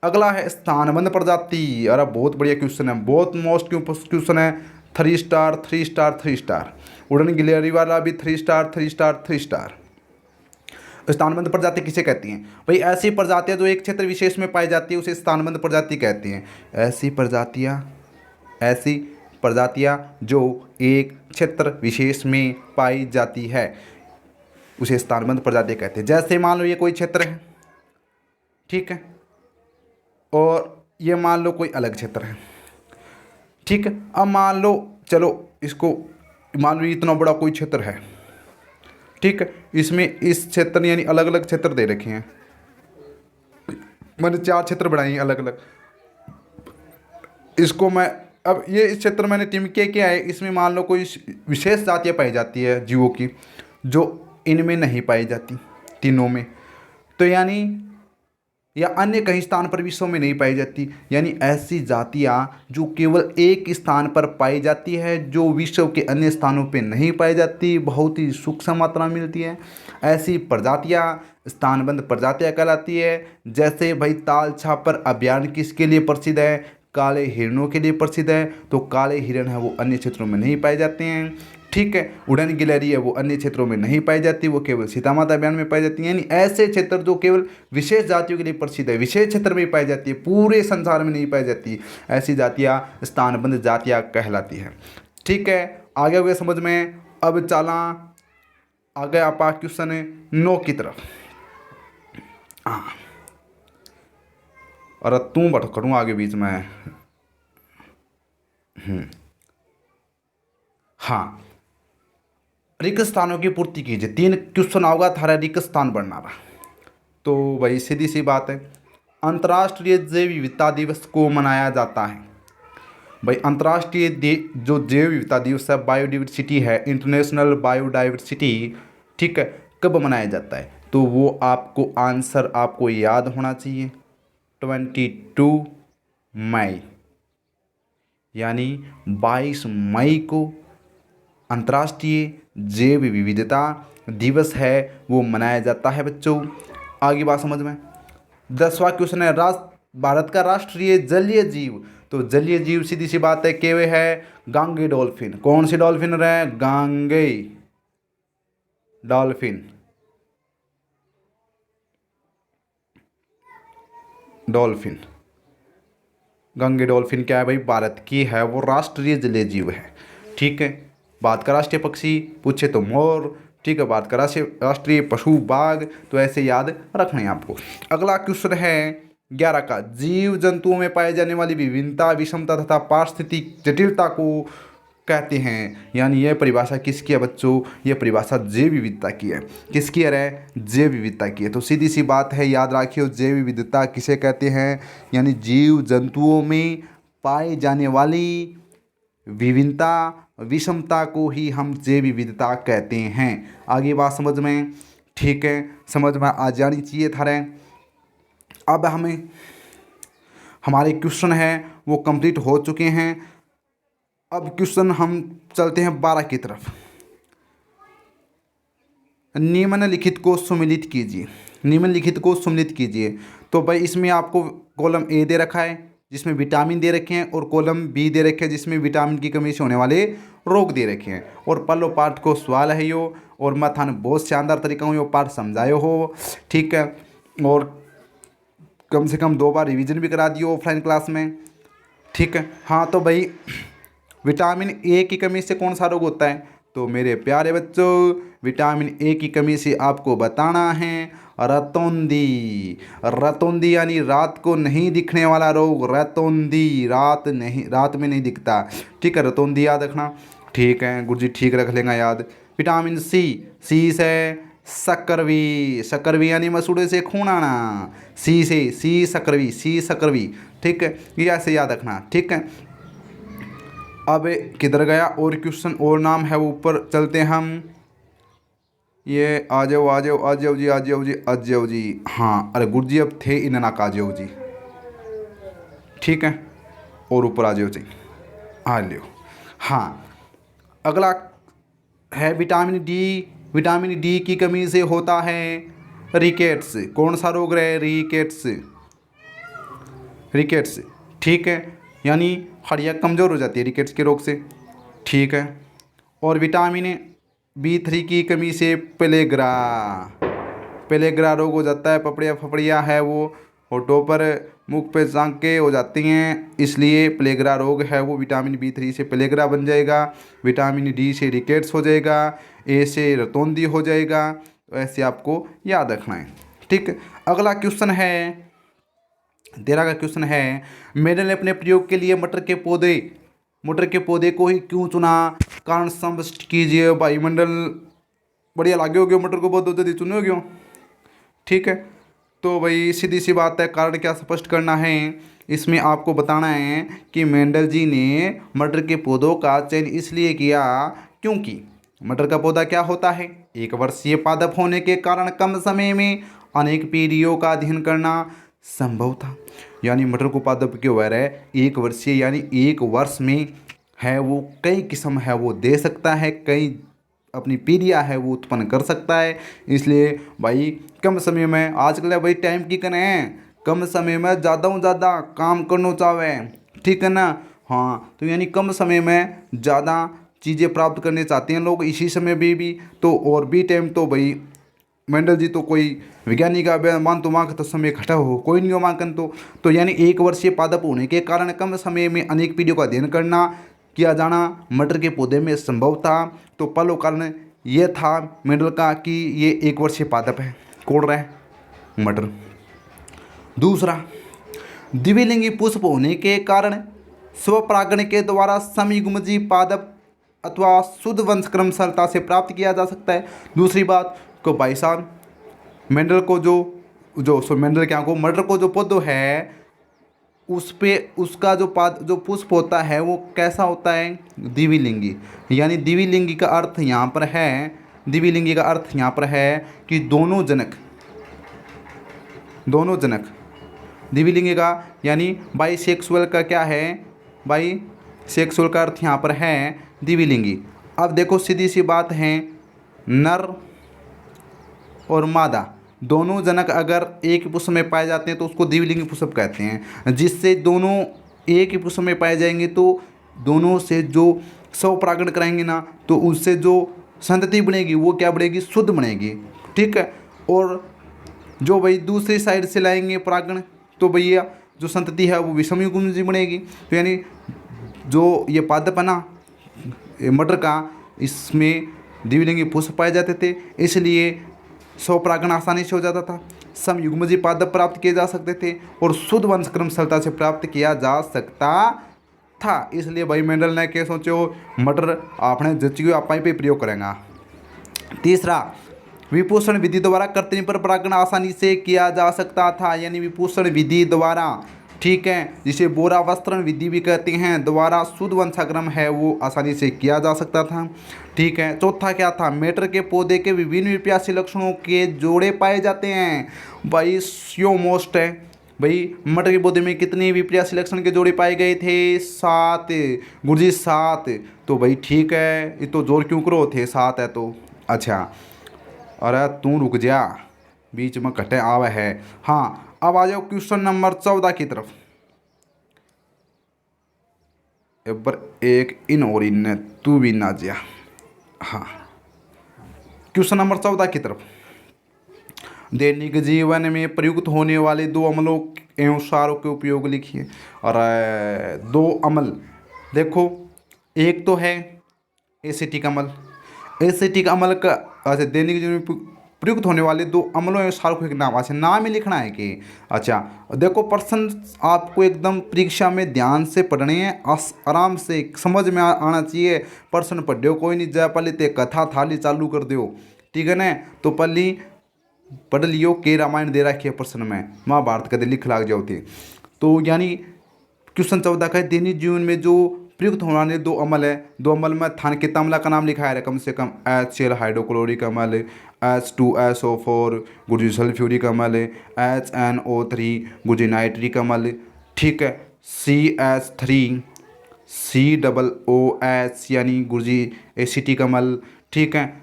[SPEAKER 1] अगला है स्थानबंध प्रजाति। अरे बहुत बढ़िया क्वेश्चन है, बहुत मोस्ट क्वेश्चन है। 3 स्टार 3 स्टार 3 स्टार। उड़न गिलहरी वाला भी 3 स्टार 3 स्टार 3 स्टार। स्थानबद्ध प्रजाति किसे कहती हैं भाई? ऐसी प्रजातियां जो एक क्षेत्र विशेष में पाई जाती है उसे स्थानबद्ध प्रजाति कहती हैं। ऐसी प्रजातियां जो एक क्षेत्र विशेष में पाई जाती है उसे स्थानबद्ध प्रजाति कहते हैं। जैसे मान लो ये कोई क्षेत्र है, ठीक है, और ये मान लो कोई अलग क्षेत्र है। ठीक है, अब मान लो, चलो इसको मान लो इतना बड़ा कोई क्षेत्र है। ठीक है, इसमें इस क्षेत्र यानी अलग अलग क्षेत्र दे रखे हैं। मैंने 4 क्षेत्र बनाए हैं अलग अलग। इसको मैं अब ये इस क्षेत्र मैंने टिमके क्या है, इसमें मान लो कोई विशेष जातियाँ पाई जाती है जीवों की जो इनमें नहीं पाई जाती तीनों में, तो यानी या अन्य कहीं स्थान पर विश्व में नहीं पाई जाती। यानी ऐसी जातियाँ जो केवल एक स्थान पर पाई जाती है, जो विश्व के अन्य स्थानों पे नहीं पाई जाती, बहुत ही सूक्ष्म मात्रा में मिलती है, ऐसी प्रजातियाँ स्थानबद्ध प्रजातियाँ कहलाती है। जैसे भाई ताल छापर अभयारण्य किसके लिए प्रसिद्ध है? काले हिरणों के लिए प्रसिद्ध है। तो काले हिरण है वो अन्य क्षेत्रों में नहीं पाए जाते हैं। ठीक है, उड़न गिलहरी है वो अन्य क्षेत्रों में नहीं पाई जाती, वो केवल सीता माता अभयारण्य में पाई जाती है। यानी ऐसे क्षेत्र जो केवल विशेष जातियों के लिए प्रसिद्ध है, विशेष क्षेत्र में पाई जाती है, पूरे संसार में नहीं पाई जाती, ऐसी जातियाँ स्थानबद्ध जातियाँ कहलाती है। ठीक है, आगे हुए समझ में। अब चला आगे आप क्वेश्चन 9 की तरफ। हाँ, अरे तू बट करूँ आगे बीच में। हाँ, रिक्त स्थानों की पूर्ति कीजिए। 3 क्वेश्चन होगा थारा रिक्त स्थान बढ़ना रहा। तो भाई सीधी सी बात है, अंतर्राष्ट्रीय जैव विविधता दिवस को मनाया जाता है भाई अंतर्राष्ट्रीय जो जैव विविधता दिवस है, बायोडाइवर्सिटी है, इंटरनेशनल बायोडाइवर्सिटी, ठीक है, कब मनाया जाता है? तो वो आपको आंसर आपको याद होना चाहिए, 22 मई, यानी 22 मई को अंतर्राष्ट्रीय जैव विविधता दिवस है, वो मनाया जाता है बच्चों। आगे बात समझ में। 10वां क्वेश्चन है, भारत का राष्ट्रीय जलीय जीव। तो जलीय जीव सीधी सी बात है केवे है गांगे डॉल्फिन। कौन सी डॉल्फिन रहे? गांगे डॉल्फिन। डॉल्फिन, गंगे डॉल्फिन क्या है भाई? भारत की है, वो राष्ट्रीय जलीय जीव है, ठीक है। भारत का राष्ट्रीय पक्षी पूछे तो मोर, ठीक है। भारत का राष्ट्रीय पशु बाघ, तो ऐसे याद रखना है आपको। अगला क्वेश्चन है 11 का, जीव जंतुओं में पाए जाने वाली विभिन्नता, विषमता तथा पारिस्थितिक जटिलता को कहते हैं। यानी यह परिभाषा किसकी है बच्चों? यह परिभाषा जैव विविधता की है। किसकी है? जैव विविधता की है। तो सीधी सी बात है, याद रखिए जैव विविधता किसे कहते हैं? यानी जीव जंतुओं में पाए जाने वाली विभिन्नता, विषमता को ही हम जैव विविधता कहते हैं। आगे बात समझ में, ठीक है, समझ में आ जानी चाहिए थारे। अब हमें हमारे क्वेश्चन है वो कंप्लीट हो चुके हैं। अब क्वेश्चन हम चलते हैं 12 की तरफ। निम्नलिखित को सम्मिलित कीजिए। निम्नलिखित को सम्मिलित कीजिए। तो भाई इसमें आपको कॉलम ए दे रखा है जिसमें विटामिन दे रखे हैं, और कॉलम बी दे रखे हैं जिसमें विटामिन की कमी से होने वाले रोग दे रखे हैं। और पहलो पार्ट को सवाल है यो, और मैं थाने बहुत शानदार तरीका हूँ यो पार्ट समझायो हो, ठीक है। और कम से कम 2 बार रिवीजन भी करा दियो ऑफलाइन क्लास में, ठीक है। हाँ तो भाई विटामिन ए की कमी से कौन सा रोग होता है? तो मेरे प्यारे बच्चों, विटामिन ए की कमी से आपको बताना है रतौंधी। रतौंधी यानी रात को नहीं दिखने वाला रोग, रतौंधी, रात में नहीं दिखता, ठीक है। रतौंधी याद रखना, ठीक है गुरुजी, ठीक रख लेंगे याद। विटामिन सी, सी से सकरवी, सकरवी यानी मसूड़े से खून आना, सी से सी सकरवी, सी सकरवी, ठीक है, ये ऐसे याद रखना, ठीक है। अब किधर गया और क्वेश्चन और नाम है वो ऊपर चलते हैं हम। ये आ जाओ आ जाओ आ जाओ जी, आ जाओ जी, आ जाओ जी। हाँ अरे गुरुजी अब थे इन्ना का जाओ जी, ठीक है, और ऊपर आ जाओ जी, आ लियो। हाँ अगला है विटामिन डी। विटामिन डी की कमी से होता है रिकेट्स। कौन सा रोग रहे? रिकेट्स, रिकेट्स, ठीक है, यानी हड्डियाँ कमज़ोर हो जाती है रिकेट्स के रोग से, ठीक है। और विटामिन B3 की कमी से पेलेग्रा, पेलेग्रा रोग हो जाता है। पपड़िया फपड़िया है वो होठों पर, मुख पे जांकें हो जाती हैं, इसलिए पेलेग्रा रोग है वो। विटामिन B3 से पेलेग्रा बन जाएगा, विटामिन डी से रिकेट्स हो जाएगा, ए से रतौंधी हो जाएगा। तो ऐसे आपको याद रखना है, ठीक। अगला क्वेश्चन है 13 का क्वेश्चन है, मेडल ने अपने प्रयोग के लिए मटर के पौधे को ही क्यों चुना? कारण स्पष्ट कीजिए। भाई मंडल बढ़िया लागे हो गयो, मटर को पौधे तो चुने हो गयो, ठीक है। तो भाई सीधी सी बात है, कारण क्या स्पष्ट करना है इसमें आपको बताना है कि मेंडल जी ने मटर के पौधों का चयन इसलिए किया क्योंकि मटर का पौधा क्या होता है? 1 वर्षीय पादप होने के कारण कम समय में अनेक पीढ़ियों का अध्ययन करना संभव था। यानी मटर को पादप क्यों हो रहा है? 1 वर्षीय, यानी 1 वर्ष में है वो कई किस्म है वो दे सकता है, कई अपनी पीढ़ियाँ है वो उत्पन्न कर सकता है। इसलिए भाई कम समय में, आजकल भाई टाइम की कने है, कम समय में ज़्यादा काम करना चाहे, ठीक है ना। हाँ तो यानी कम समय में ज़्यादा चीज़ें प्राप्त करने चाहते हैं लोग, इसी समय भी तो और भी टाइम। तो भाई मेंडल जी तो कोई वैज्ञानिक मान तो वहाँ तो समय इकट्ठा हो कोई नहीं हो मांकन तो यानी 1 वर्षीय पादप होने के कारण कम समय में अनेक पीढ़ियों का अध्ययन करना किया जाना मटर के पौधे में संभव था। तो पहला कारण ये था मेंडल का कि ये 1 वर्षीय पादप है, कौन रहा है? मटर। दूसरा, द्विलिंगी पुष्प होने के कारण स्वपरागण के द्वारा समीगुमजी पादप अथवा शुद्ध वंशक्रम सरलता से प्राप्त किया जा सकता है। दूसरी बात को भाई साहब मेंडल को जो मेंडल क्या को मटर को जो पौधो है उस पे उसका जो पुष्प होता है वो कैसा होता है, द्विलिंगी। यानी द्विलिंगी का अर्थ यहाँ पर है, द्विलिंगी का अर्थ यहाँ पर है कि दोनों जनक, द्विलिंगी का यानी बाइसेक्सुअल का क्या है, बाइसेक्सुअल का अर्थ यहाँ पर है द्विलिंगी। अब देखो सीधी सी बात है, नर और मादा दोनों जनक अगर एक ही पुष्प में पाए जाते हैं तो उसको द्विलिंगी पुष्प कहते हैं। जिससे दोनों एक ही पुष्प में पाए जाएंगे तो दोनों से जो स्वपरागण कराएंगे ना, तो उससे जो संतति बनेगी वो क्या बनेगी, शुद्ध बनेगी। ठीक है। और जो भाई दूसरी साइड से लाएंगे परागण तो भैया जो संतति है वो विषम युग्मजी बनेगी। तो यानी जो ये पादप है ना मटर का, इसमें द्विलिंगी पुष्प पाए जाते थे, इसलिए स्वपरागण आसानी से हो जाता था, समयुग्मजी पादप प्राप्त किए जा सकते थे और शुद्ध वंशक्रम सरलता से प्राप्त किया जा सकता था। इसलिए भाई मेंडल ने क्या सोचो, मटर आपने जच्ची आप पे प्रयोग करेंगे। तीसरा, विपूषण विधि द्वारा कृत्रिम पर परागण आसानी से किया जा सकता था, यानी विपूषण विधि द्वारा, ठीक है, जिसे बोरा वस्त्रण विधि भी कहते हैं, द्वारा शुद्ध वंशाक्रम है वो आसानी से किया जा सकता था। ठीक है। चौथा क्या था, मेटर के पौधे के विभिन्न विप्यासी लक्षणों के जोड़े पाए जाते हैं। भाई यो मोस्ट है, भाई मटर के पौधे में कितने विप्यासी लक्षण के जोड़े पाए गए थे, 7 गुरुजी 7। तो भाई ठीक है, ये तो जोर क्यों करो, थे 7 है तो। अच्छा, अरे तू रुक जा, बीच में कटे आवा है। हाँ, अब आ जाओ क्वेश्चन नंबर 14 की तरफ। एक इन और इन तू भी ना जा। हाँ, क्वेश्चन नंबर 14 की तरफ। दैनिक जीवन में प्रयुक्त होने वाले 2 अम्लों एवं क्षारों के उपयोग लिखिए। और 2 अम्ल देखो, एक तो है एसिटिक अम्ल। एसिटिक अम्ल का अच्छा, दैनिक जीवन में प्रयुक्त होने वाले 2 अम्लों एवं क्षारों के नाम, अच्छा नाम ही लिखना है कि। अच्छा देखो, प्रश्न आपको एकदम परीक्षा में ध्यान से पढ़ने हैं, आराम से समझ में आना चाहिए। प्रश्न पढ़ो कोई नहीं जा, पहले ते कथा थाली चालू कर दो, ठीक है ना। तो पहले पढ़ लियो के रामायण दे रखी है प्रश्न में, महाभारत कदे लिख लाग जाओ थे। तो यानी क्वेश्चन 14 का है, दैनिक जीवन में जो प्रयुक्त होने वाले 2 अम्ल है, 2 अम्ल में थानकित अम्ल का नाम लिखा है कम से कम, HCl हाइड्रोक्लोरिक अम्ल, H2SO4 गुरुजी सल्फ्यूरिक अम्ल, HNO3 गुरुजी नाइट्रिक अम्ल, ठीक है, CH3 COOH यानी गुरुजी एसिटिक अम्ल, ठीक है,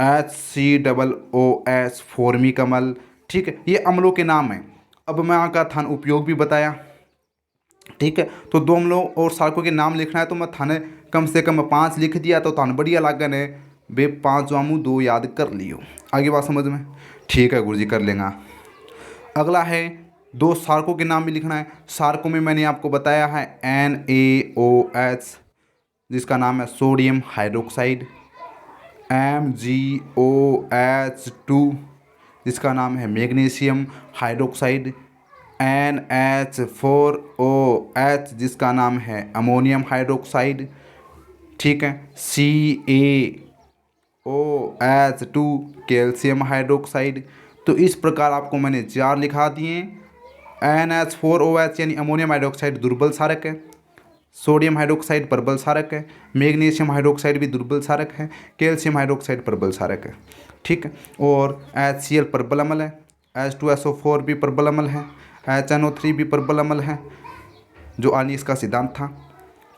[SPEAKER 1] HCOOH फॉर्मिक अम्ल, ठीक है। ये अम्लों के नाम हैं। अब मैं यहाँ का थान उपयोग भी बताया, ठीक है। तो 2 अम्लों और क्षारकों के नाम लिखना है तो मैं थाने कम से कम 5 लिख दिया तो थान बढ़िया लागन है बे, 5 वामू 2 याद कर लियो। आगे बात समझ में, ठीक है गुरुजी कर लेंगे। अगला है 2 क्षारकों के नाम भी लिखना है। क्षारकों में मैंने आपको बताया है NaOH जिसका नाम है सोडियम हाइड्रोक्साइड, MgOH2 जिसका नाम है मैग्नीशियम हाइड्रोक्साइड, NH4OH जिसका नाम है अमोनियम हाइड्रोक्साइड, ठीक है, CaOH2 कैल्शियम हाइड्रोक्साइड। तो इस प्रकार आपको मैंने 4 लिखा दिए। NH4OH यानी अमोनियम हाइड्रोक्साइड दुर्बल क्षारक है, सोडियम हाइड्रोक्साइड प्रबल क्षारक है, मैग्नीशियम हाइड्रोक्साइड भी दुर्बल क्षारक है, कैल्शियम हाइड्रोक्साइड प्रबल क्षारक है, ठीक है। और HCl प्रबल अम्ल है, H2SO4 भी प्रबल अम्ल है, HNO3 भी प्रबल अम्ल है, जो आर्नीस का सिद्धांत था,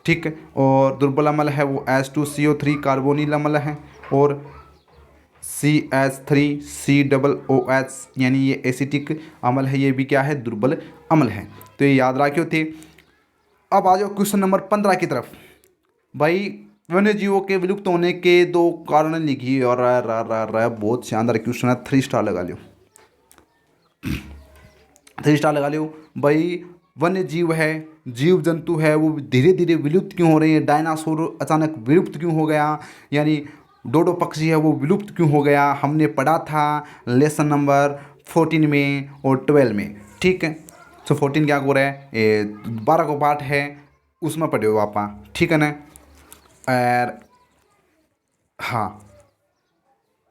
[SPEAKER 1] ठीक है। और दुर्बल अम्ल है वो H2CO3 कार्बोनिल अम्ल है, और CH3COOH यानी ये एसिटिक अम्ल है, ये भी क्या है, दुर्बल अम्ल है। तो ये याद रखियो थे। अब आ जाओ क्वेश्चन नंबर 15 की तरफ। भाई वन्य जीवों के विलुप्त होने के 2 कारण लिखिए। और बहुत शानदार क्वेश्चन है, 3 स्टार लगा लियो, 3 स्टार लगा लियो। भाई वन्य जीव है, जीव जंतु है, वो धीरे धीरे विलुप्त क्यों हो रहे हैं। डायनासोर अचानक विलुप्त क्यों हो गया, यानी डोडो पक्षी है वो विलुप्त क्यों हो गया, हमने पढ़ा था लेसन नंबर 14 में और 12 में, ठीक है। तो 14 क्या हो रहा है, 12 को पाठ है उसमें पढ़े हो आप, ठीक है ना। और हाँ,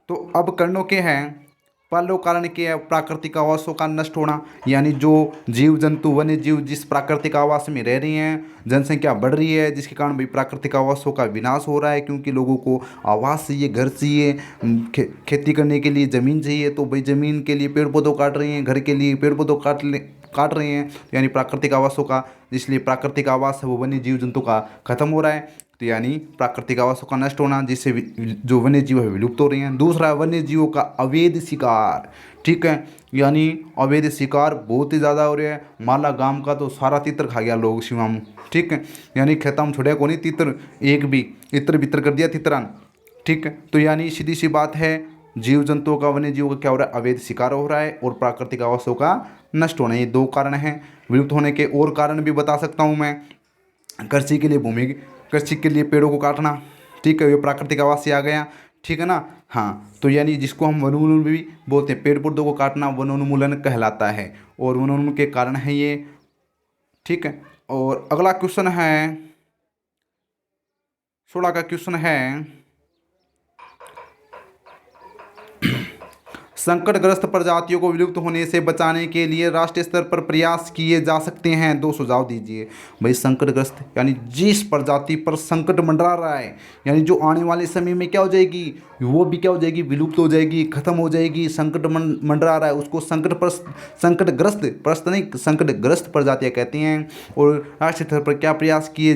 [SPEAKER 1] तो अब करनो के हैं, पहले कारण क्या है? प्राकृतिक आवासों का नष्ट होना, यानी जो जीव जंतु वन्य जीव जिस प्राकृतिक आवास में रह रही हैं, जनसंख्या बढ़ रही है, जिसके कारण भाई प्राकृतिक आवासों का विनाश हो रहा है, क्योंकि लोगों को आवास चाहिए, घर चाहिए, खेती करने के लिए ज़मीन चाहिए, तो भाई ज़मीन के लिए पेड़ पौधों काट रही हैं, घर के लिए पेड़ पौधों काट रहे हैं, यानी प्राकृतिक आवासों का, इसलिए प्राकृतिक आवास है वो वन्य जीव जंतु का खत्म हो रहा है। तो यानी प्राकृतिक आवासों का नष्ट होना, जिससे जो वन्य जीव है विलुप्त हो रही हैं। दूसरा, वन्य जीवों का अवैध शिकार, ठीक है, यानी अवैध शिकार बहुत ही ज़्यादा हो रहा है। माला गांव का तो सारा तीतर खा गया लोग शिवाम, ठीक है, यानी खेतम छोड़े को नहीं तीतर, एक भी इतर बितर कर दिया तीतरान, ठीक है। तो यानी सीधी सी बात है, जीव जंतुओं का वन्य जीवों का क्या हो रहा है? अवैध शिकार हो रहा है और प्राकृतिक आवासों का नष्ट होना, ये दो कारण हैं। विलुप्त होने के और कारण भी बता सकता हूँ मैं। कृषि के लिए भूमि, कृषि के लिए पेड़ों को काटना, ठीक है, ये प्राकृतिक आवास से आ गया, ठीक है ना। हाँ, तो यानी जिसको हम वनोन्मूलन भी बोलते हैं, पेड़ पौधों को काटना वनोन्मूलन कहलाता है, और वनोन्मूलन के कारण है ये, ठीक है। और अगला क्वेश्चन है 16 का क्वेश्चन है, संकटग्रस्त प्रजातियों को विलुप्त होने से बचाने के लिए राष्ट्रीय स्तर पर प्रयास किए जा सकते हैं, दो सुझाव दीजिए। भाई संकटग्रस्त यानी जिस प्रजाति पर संकट मंडरा रहा है, यानी जो आने वाले समय में क्या हो जाएगी, वो भी क्या हो जाएगी, विलुप्त हो जाएगी, खत्म हो जाएगी, संकट मंडरा रहा है, उसको संकटग्रस्त प्रजातियाँ कहती हैं। और राष्ट्रीय स्तर पर क्या प्रयास किए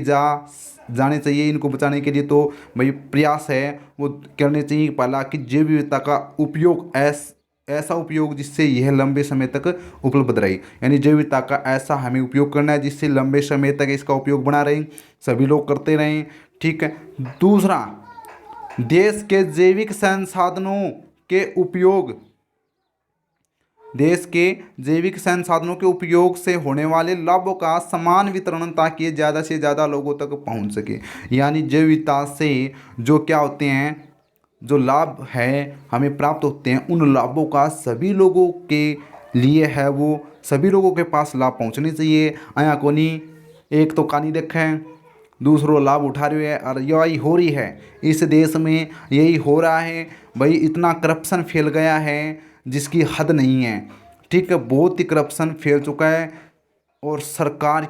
[SPEAKER 1] जाने चाहिए इनको बचाने के लिए? तो भाई प्रयास है वो करने चाहिए, पहला कि जैव विविधता का उपयोग ऐसा उपयोग जिससे यह लंबे समय तक उपलब्ध रहे, यानी जैव विविधता का ऐसा हमें उपयोग करना है जिससे लंबे समय तक इसका उपयोग बना रहे, सभी लोग करते रहें, ठीक है। दूसरा, देश के जैविक संसाधनों के उपयोग, देश के जैविक संसाधनों के उपयोग से होने वाले लाभों का समान वितरण, ताकि ज़्यादा से ज़्यादा लोगों तक पहुंच सके। यानी जैव विविधता से जो क्या होते हैं, जो लाभ है हमें प्राप्त होते हैं, उन लाभों का सभी लोगों के लिए है, वो सभी लोगों के पास लाभ पहुंचने चाहिए। आया को नहीं, एक तो कानी देखें, दूसरों लाभ उठा रहे हैं, और यही हो रही है इस देश में, यही हो रहा है भाई। इतना करप्शन फैल गया है जिसकी हद नहीं है, ठीक है, बहुत ही करप्शन फैल चुका है, और सरकार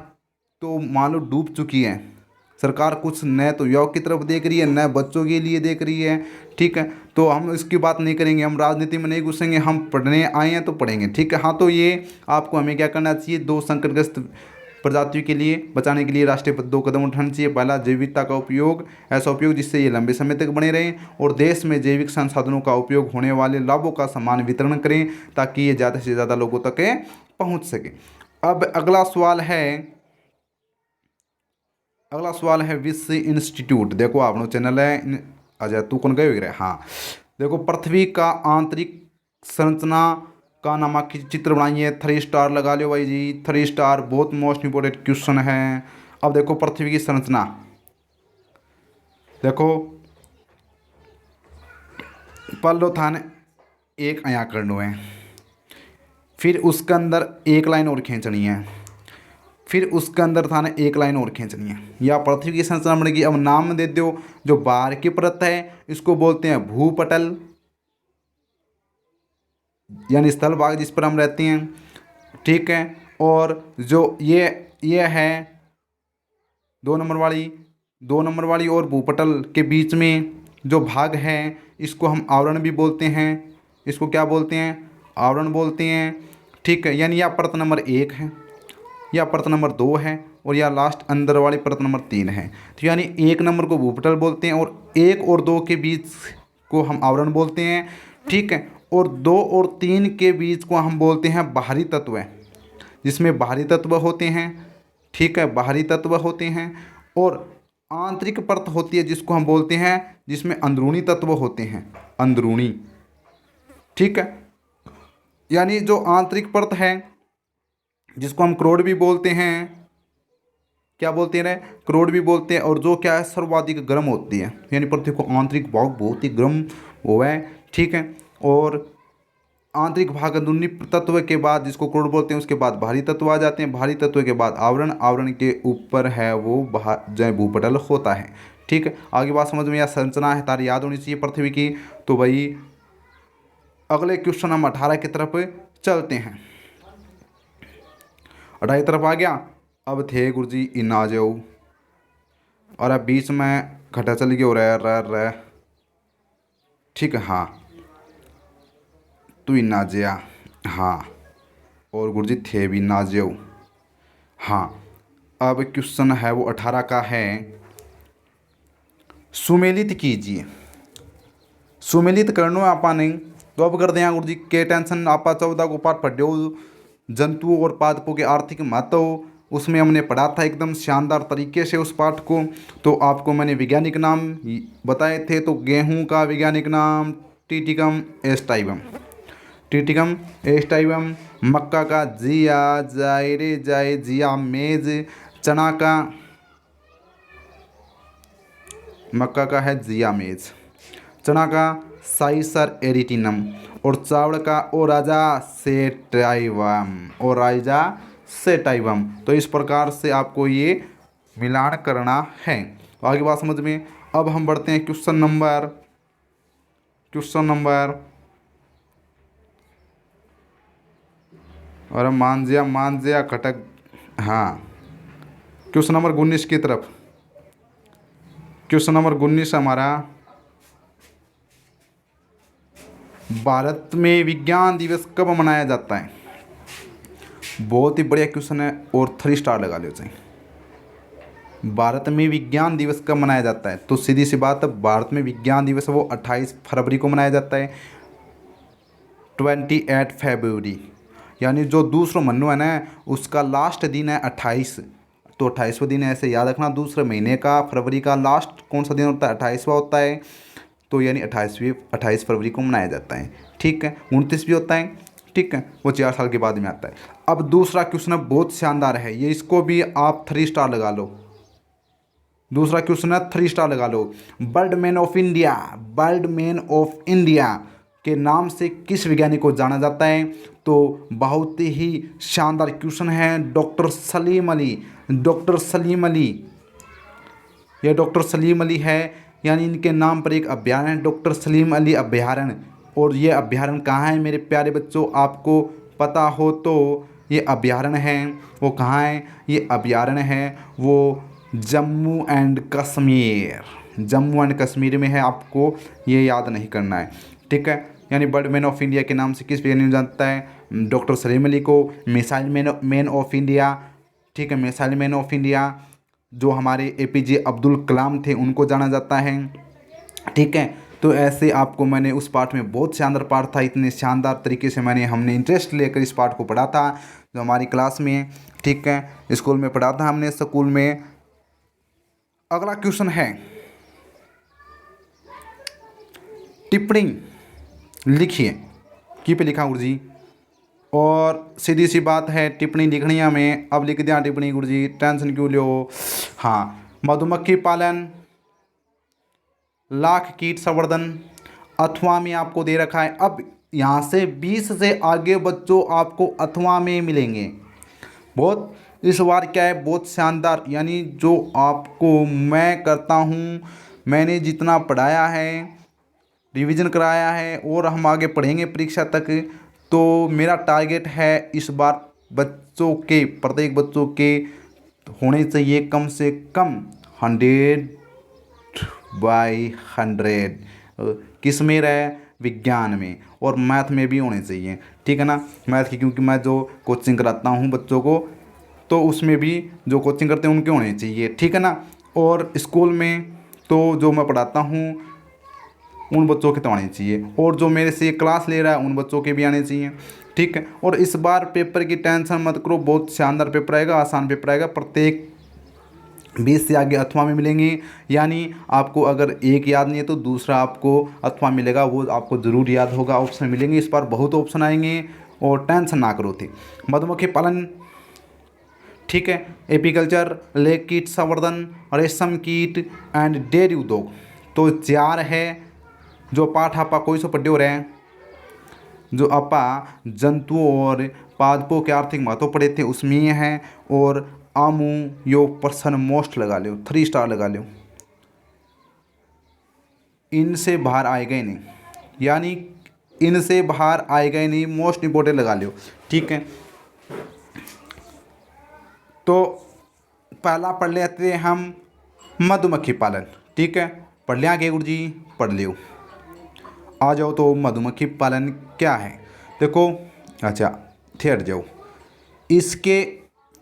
[SPEAKER 1] तो मान लो डूब चुकी है। सरकार कुछ न तो युवाओं की तरफ देख रही है, न बच्चों के लिए देख रही है, ठीक है। तो हम इसकी बात नहीं करेंगे, हम राजनीति में नहीं घुसेंगे, हम पढ़ने आए हैं तो पढ़ेंगे, ठीक है। हाँ, तो ये आपको हमें क्या करना चाहिए, दो संकटग्रस्त प्रजातियों के लिए बचाने के लिए राष्ट्रीय दो कदम उठाने चाहिए। पहला, जैव विविधता का उपयोग, ऐसा उपयोग जिससे ये लंबे समय तक बने रहें, और देश में जैविक संसाधनों का उपयोग होने वाले लाभों का समान वितरण करें, ताकि ये ज़्यादा से ज़्यादा लोगों तक पहुंच सके। अब अगला सवाल है विश्व इंस्टीट्यूट, देखो आपनो चैनल है अजय तू कौन गए, हाँ देखो, पृथ्वी का आंतरिक संरचना का नामांकित चित्र बनाइए, 3 स्टार लगा लो भाई जी, 3 स्टार, बहुत मोस्ट इंपोर्टेंट क्वेश्चन है। अब देखो पृथ्वी की संरचना, देखो पल्लो थान एक आया करनो है, फिर उसके अंदर एक लाइन और खींचनी है, फिर उसके अंदर था ना एक लाइन और खींचनी है, या पृथ्वी की संरचना बनेगी। अब नाम दे दो, जो बाहर की परत है इसको बोलते हैं भूपटल, यानी स्थल भाग जिस पर हम रहते हैं, ठीक है। और जो ये है 2 नंबर वाली और भूपटल के बीच में जो भाग है इसको हम आवरण भी बोलते हैं, इसको क्या बोलते हैं, आवरण बोलते हैं, ठीक है। यानी यह परत नंबर 1 है, या परत नंबर 2 है, और या लास्ट अंदर वाली परत नंबर 3 है। तो यानी 1 नंबर को भूपटल बोलते हैं, और 1 और 2 के बीच को हम आवरण बोलते हैं, ठीक है। और 2 और 3 के बीच को हम बोलते हैं बाहरी तत्व, जिसमें बाहरी तत्व होते हैं, ठीक है, बाहरी तत्व होते हैं। और आंतरिक परत होती है जिसको हम बोलते हैं, जिसमें अंदरूनी तत्व होते हैं, अंदरूनी, ठीक है। यानी जो आंतरिक परत है जिसको हम क्रोड भी बोलते हैं, क्या बोलते हैं, क्रोड भी बोलते हैं, और जो क्या है सर्वाधिक गर्म होती है, यानी पृथ्वी को आंतरिक भाग बहुत ही गर्म हुआ है, ठीक है। और आंतरिक भाग अंदरूनी तत्व के बाद जिसको क्रोड बोलते हैं, उसके बाद भारी तत्व आ जाते हैं, भारी तत्व के बाद आवरण, आवरण के ऊपर है वो जो भूपटल होता है, ठीक है। आगे बात समझ में, या संरचना है तारी याद होनी चाहिए पृथ्वी की, तो भाई अगले क्वेश्चन हम 18 की तरफ चलते हैं। 18 की तरफ आ गया। अब थे गुरुजी इन आ जाओ, और अब बीच में घटा चल गया रह ठीक है। हाँ, तू इन आ जया। हाँ, और गुरुजी थे भी ना जाओ। हाँ, अब क्वेश्चन है वो 18 का है, सुमेलित कीजिए। सुमेलित करनो आपा नहीं तो अब कर दें गुरु जी के टेंशन आपा 14 को पाठ पढ़ो, जंतुओं और पादपों के आर्थिक महत्व, उसमें हमने पढ़ा था एकदम शानदार तरीके से उस पाठ को। तो आपको मैंने वैज्ञानिक नाम बताए थे, तो गेहूं का वैज्ञानिक नाम टिटिकम एस्टाइवम, टिटिकम एस्टाइवम। मक्का का जिया जायरे जाए जिया मेज। चना का, मक्का का है जिया मेज। चना का साइसर एरिटिनम, और चावल का ओराजा सेटाइवम, ओराइजा सेटाइवम। तो इस प्रकार से आपको ये मिलान करना है। आगे बात समझ में। अब हम बढ़ते हैं क्वेश्चन नंबर और मांझिया खटक। हाँ, क्वेश्चन नंबर 19 की तरफ। क्वेश्चन नंबर 19 हमारा, भारत में विज्ञान दिवस कब मनाया जाता है? बहुत ही बढ़िया क्वेश्चन है और 3 स्टार लगा लो चाहिए। भारत में विज्ञान दिवस कब मनाया जाता है? तो सीधी सी बात है, भारत में विज्ञान दिवस वो 28 फरवरी को मनाया जाता है, 28 फरवरी। यानी जो दूसरा महीना है ना, उसका लास्ट दिन है 28। तो 28वां दिन ऐसे याद रखना, दूसरे महीने का फरवरी का लास्ट कौन सा दिन होता है? 28वां होता है। तो यानी 28 फरवरी को मनाया जाता है। ठीक है, 29 भी होता है। ठीक है, वो 4 साल के बाद में आता है। अब दूसरा क्वेश्चन बहुत शानदार है ये, इसको भी आप 3 स्टार लगा लो। दूसरा क्वेश्चन है 3 स्टार लगा लो। Birdman of India, birdman of India के नाम से किस वैज्ञानिक को जाना जाता है? तो बहुत ही शानदार क्वेश्चन है, डॉक्टर सलीम अली। डॉक्टर सलीम अली, ये डॉक्टर सलीम अली है, यानी इनके नाम पर एक अभ्यारण्य है, डॉक्टर सलीम अली अभ्यारण्य। और ये अभ्यारण्य कहाँ है मेरे प्यारे बच्चों? आपको पता हो तो ये अभ्यारण्य है वो कहाँ है? ये अभ्यारण्य है वो जम्मू एंड कश्मीर, जम्मू एंड कश्मीर में है। आपको ये याद नहीं करना है। ठीक है, यानी बर्डमैन ऑफ इंडिया के नाम से किस वैज्ञानिक जानता है? डॉक्टर सलीम अली को। मिसाइल मैन ऑफ इंडिया, ठीक है, मिसाइल मैन ऑफ इंडिया जो हमारे APJ अब्दुल कलाम थे उनको जाना जाता है। ठीक है, तो ऐसे आपको मैंने उस पाठ में, बहुत शानदार पाठ था, इतने शानदार तरीके से हमने इंटरेस्ट लेकर इस पाठ को पढ़ा था जो हमारी क्लास में, ठीक है, स्कूल में पढ़ा था हमने स्कूल में। अगला क्वेश्चन है, टिप्पणी लिखिए। की पे लिखा गुरुजी? और सीधी सी बात है, टिप्पणी लिखनी है हमें। अब लिख दिया टिप्पणी गुरुजी, टेंशन क्यों लो। हाँ, मधुमक्खी पालन, लाख कीट संवर्धन, अथवा में आपको दे रखा है। अब यहाँ से 20 से आगे बच्चों आपको अथवा में मिलेंगे। बहुत इस बार क्या है, बहुत शानदार, यानी जो आपको मैं करता हूँ, मैंने जितना पढ़ाया है, रिवीजन कराया है और हम आगे पढ़ेंगे परीक्षा तक, तो मेरा टारगेट है इस बार बच्चों के, प्रत्येक बच्चों के होने चाहिए कम से कम 100/100 किस में रहे? विज्ञान में, और मैथ में भी होने चाहिए। ठीक है ना, मैथ की, क्योंकि मैं जो कोचिंग कराता हूँ बच्चों को, तो उसमें भी जो कोचिंग करते हैं उनके होने चाहिए। ठीक है ना, और स्कूल में तो जो मैं पढ़ाता हूँ उन बच्चों के तो आने चाहिए, और जो मेरे से क्लास ले रहा है उन बच्चों के भी आने चाहिए। ठीक है, और इस बार पेपर की टेंशन मत करो, बहुत शानदार पेपर आएगा, आसान पेपर आएगा। प्रत्येक 20 से आगे अथवा में मिलेंगे, यानी आपको अगर एक याद नहीं है तो दूसरा आपको अथवा मिलेगा, वो आपको ज़रूर याद होगा। ऑप्शन मिलेंगे इस बार, बहुत ऑप्शन आएंगे, और टेंशन ना करो थे। मधुमक्खी पालन, ठीक है, एपीकल्चर, लेक कीट संवर्धन, रेशम कीट एंड डेयरी उद्योग। तो 4 है जो पाठ आपा कोई सो पढ़े हो रहे हैं, जो आपा जंतुओं और पादपों के आर्थिक महत्व पढ़े थे उसमें ये हैं। और आमू यो पर्सन मोस्ट लगा लो, 3 स्टार लगा लो, इनसे बाहर आएगा ही नहीं। यानी इनसे बाहर आएगा ही नहीं, मोस्ट इंपॉर्टेंट लगा लियो, ठीक है। तो पहला पढ़ लेते हैं हम मधुमक्खी पालन, ठीक है। पढ़ लिया आगे गुरु जी, पढ़ लियो। आ जाओ तो मधुमक्खी पालन क्या है, देखो। अच्छा ठहर जाओ, इसके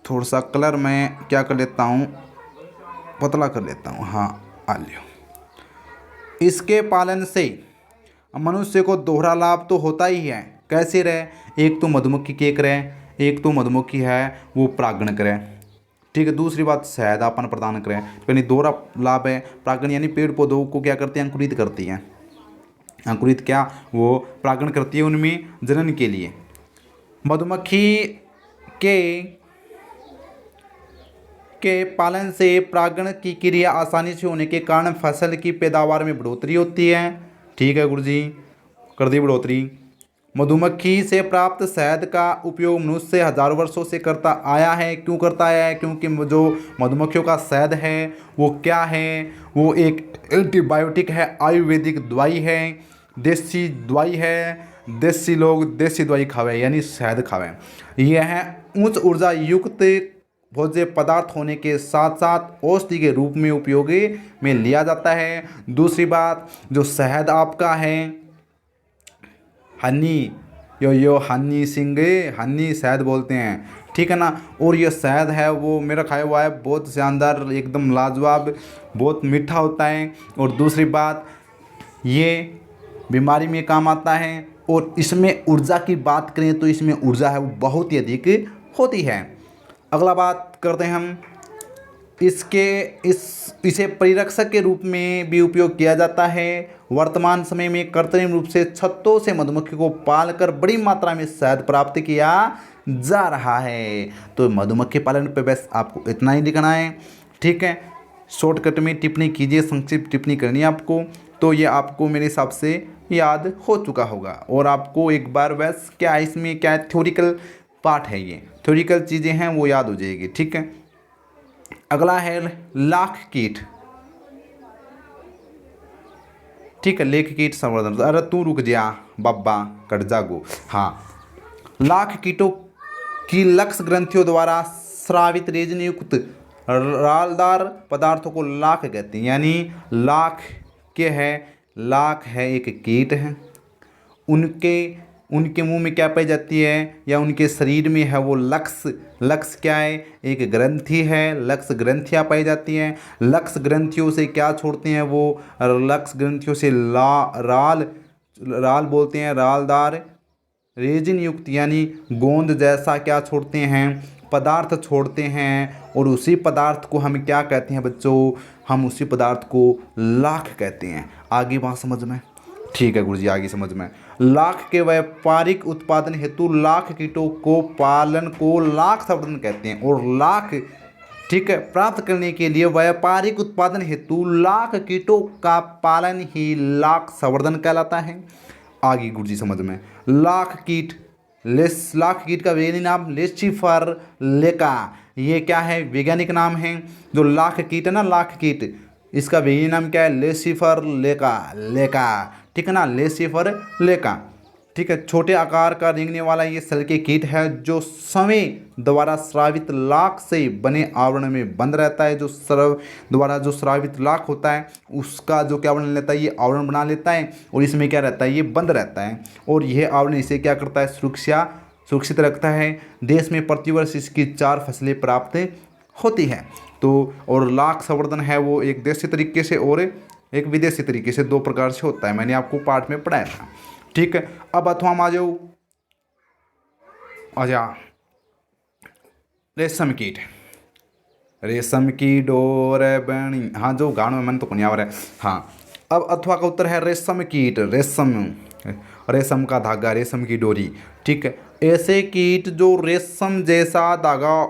[SPEAKER 1] थोड़ा सा कलर मैं क्या कर लेता हूँ, पतला कर लेता हूँ, हाँ आ लियो। इसके पालन से मनुष्य को दोहरा लाभ तो होता ही है। कैसे रहे, एक तो मधुमक्खी केक रहे, एक तो मधुमक्खी है वो परागण करे, ठीक है। दूसरी बात शहद अपन प्रदान करें, यानी दोहरा लाभ है। परागण यानी पेड़ पौधों को क्या करते हैं, अंकुरित करती हैं। अंकुरित क्या, वो परागण करती है उनमें जनन के लिए। मधुमक्खी के पालन से परागण की क्रिया आसानी से होने के कारण फसल की पैदावार में बढ़ोतरी होती है, ठीक है गुरुजी, कर दी बढ़ोतरी। मधुमक्खी से प्राप्त शहद का उपयोग मनुष्य हजारों वर्षों से करता आया है। क्यों करता आया है, क्योंकि जो मधुमक्खियों का शहद है वो क्या है, वो एक एंटीबायोटिक है, आयुर्वेदिक दवाई है, देसी दवाई है। देसी लोग देसी दवाई खावे यानी शहद खावे। यह है उच्च ऊर्जा युक्त भोज्य पदार्थ होने के साथ साथ औषधि के रूप में उपयोग में लिया जाता है। दूसरी बात, जो शहद आपका है हनी, यो हनी सिंह, हनी शहद बोलते हैं, ठीक है ना। और ये शहद है वो मेरा खाया हुआ है, बहुत शानदार, एकदम लाजवाब, बहुत मीठा होता है। और दूसरी बात, ये बीमारी में काम आता है। और इसमें ऊर्जा की बात करें तो इसमें ऊर्जा है वो बहुत ही अधिक होती है। अगला बात करते हैं हम, इसे परिरक्षक के रूप में भी उपयोग किया जाता है। वर्तमान समय में कृत्रिम रूप से छत्तों से मधुमक्खी को पालकर बड़ी मात्रा में शहद प्राप्त किया जा रहा है। तो मधुमक्खी पालन पे बस आपको इतना ही लिखना है, ठीक है। शॉर्टकट में टिप्पणी कीजिए, संक्षिप्त टिप्पणी करनी है आपको, तो ये आपको मेरे हिसाब से याद हो चुका होगा। और आपको एक बार बस क्या इसमें क्या थ्योरिकल पार्ट है, ये थ्योरिकल चीज़ें हैं वो याद हो जाएगी, ठीक है। अगला है लाख कीट, ठीक है, लेख कीट संवर्धन। अरे तू रुक जा बाबा, कट जागो। हाँ, लाख कीटों की लक्ष्य ग्रंथियों द्वारा स्रावित रेजन युक्त रालदार पदार्थों को लाख कहते हैं। यानी लाख के है, लाख है एक कीट है, उनके मुंह में क्या पाई जाती है या उनके शरीर में है वो लक्ष्य क्या है, एक ग्रंथि है, लक्ष्य ग्रंथियाँ पाई जाती हैं। लक्ष्य ग्रंथियों से क्या छोड़ते हैं वो, लक्ष्य ग्रंथियों से राल बोलते हैं, रालदार रेजिन युक्त यानी गोंद जैसा क्या छोड़ते हैं, पदार्थ छोड़ते हैं। और उसी पदार्थ को हम क्या कहते हैं बच्चों, हम उसी पदार्थ को लाख कहते हैं। आगे बात समझ में, ठीक है गुरुजी, आगे समझ में। लाख के व्यापारिक उत्पादन हेतु लाख कीटों को पालन को लाख संवर्धन कहते हैं। और लाख, ठीक है, प्राप्त करने के लिए व्यापारिक उत्पादन हेतु लाख कीटों का पालन ही लाख संवर्धन कहलाता है। आगे गुरुजी समझ में, लाख कीट का वैज्ञानिक नाम लेसिफर लेका, ये क्या है, वैज्ञानिक नाम है। जो लाख कीट है ना, लाख कीट, इसका वैज्ञानिक नाम क्या है, लेसिफर लेका, ठीक है ना, लेसिफर लेका, ठीक है। छोटे आकार का रेंगने वाला ये सल के कीट है जो समय द्वारा स्रावित लाख से बने आवरण में बंद रहता है। जो द्वारा जो स्रावित लाख होता है उसका जो क्या बना लेता है, ये आवरण बना लेता है और इसमें क्या रहता है, ये बंद रहता है। और यह आवरण इसे क्या करता है, सुरक्षित रखता है। देश में प्रतिवर्ष इसकी 4 फसलें प्राप्त होती है। तो और लाख संवर्धन है वो एक देसी तरीके से और एक विदेशी तरीके से 2 प्रकार से होता है, मैंने आपको पाठ में पढ़ाया था, ठीक है। अब अथवा आ जाओ, आजा रेशम की डोर बनी, हाँ जो गानों में मन तो नहीं आ रहा है। हाँ, अब अथवा का उत्तर है रेशम कीट, रेशम का धागा, रेशम की डोरी, ठीक है। ऐसे कीट जो रेशम जैसा धागा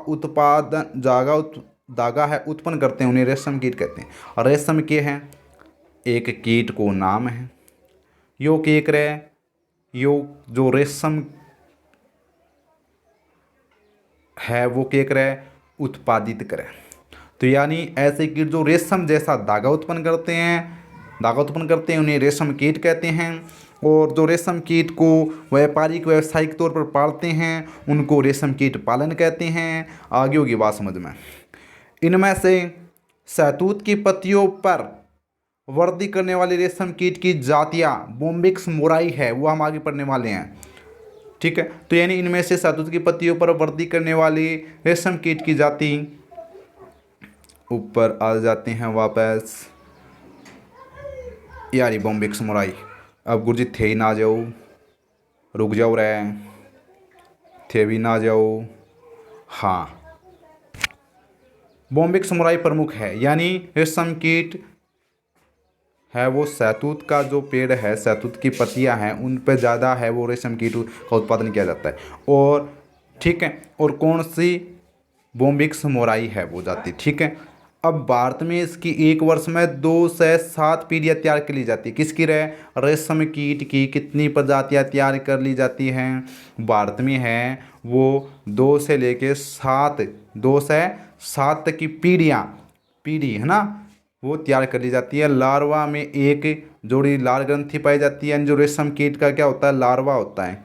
[SPEAKER 1] है उत्पन्न करते हैं उन्हें रेशम कीट कहते हैं। और रेशम के हैं, एक कीट को नाम है, यो केक रहे, यो जो रेशम है वो केक रहे उत्पादित करे। तो यानी ऐसे कीट जो रेशम जैसा धागा उत्पन्न करते हैं उन्हें रेशम कीट कहते हैं। और जो रेशम कीट को व्यापारिक व्यावसायिक तौर पर पालते हैं उनको रेशम कीट पालन कहते हैं। आगे होगी बात समझ में। इनमें से शहतूत की पत्तियों पर वृद्धि करने वाली रेशम कीट की जातियाँ बोम्बिक्स मोराई है, वो हम आगे पढ़ने वाले हैं। ठीक है, तो यानी इनमें से शहतूत की पत्तियों पर वृद्धि करने वाली रेशम कीट की जाति ऊपर आ जाते हैं वापस यारी बोम्बिक्स मोराई। अब गुरुजी थे ही ना जाओ, रुक जाओ रे, थे भी ना जाओ। हाँ, बोम्बिक्स मोराई प्रमुख है, यानी रेशम कीट है वो शहतूत का जो पेड़ है, शहतूत की पत्तियां हैं उन पर ज़्यादा है वो रेशम कीट का उत्पादन किया जाता है। और ठीक है, और कौन सी बोम्बिक्स मोराई है वो जाति। ठीक है, अब भारत में इसकी एक वर्ष में 2 से 7 पीढ़ियाँ तैयार कर ली जाती है। किसकी रेशम कीट की कितनी प्रजातियाँ तैयार कर ली जाती हैं भारत में है वो 2 से लेके 7, 2 से 7 तक की पीढ़ी है ना, वो तैयार कर ली जाती है। लार्वा में एक जोड़ी लाल ग्रंथि पाई जाती है, जो रेशम कीट का क्या होता है, लार्वा होता है।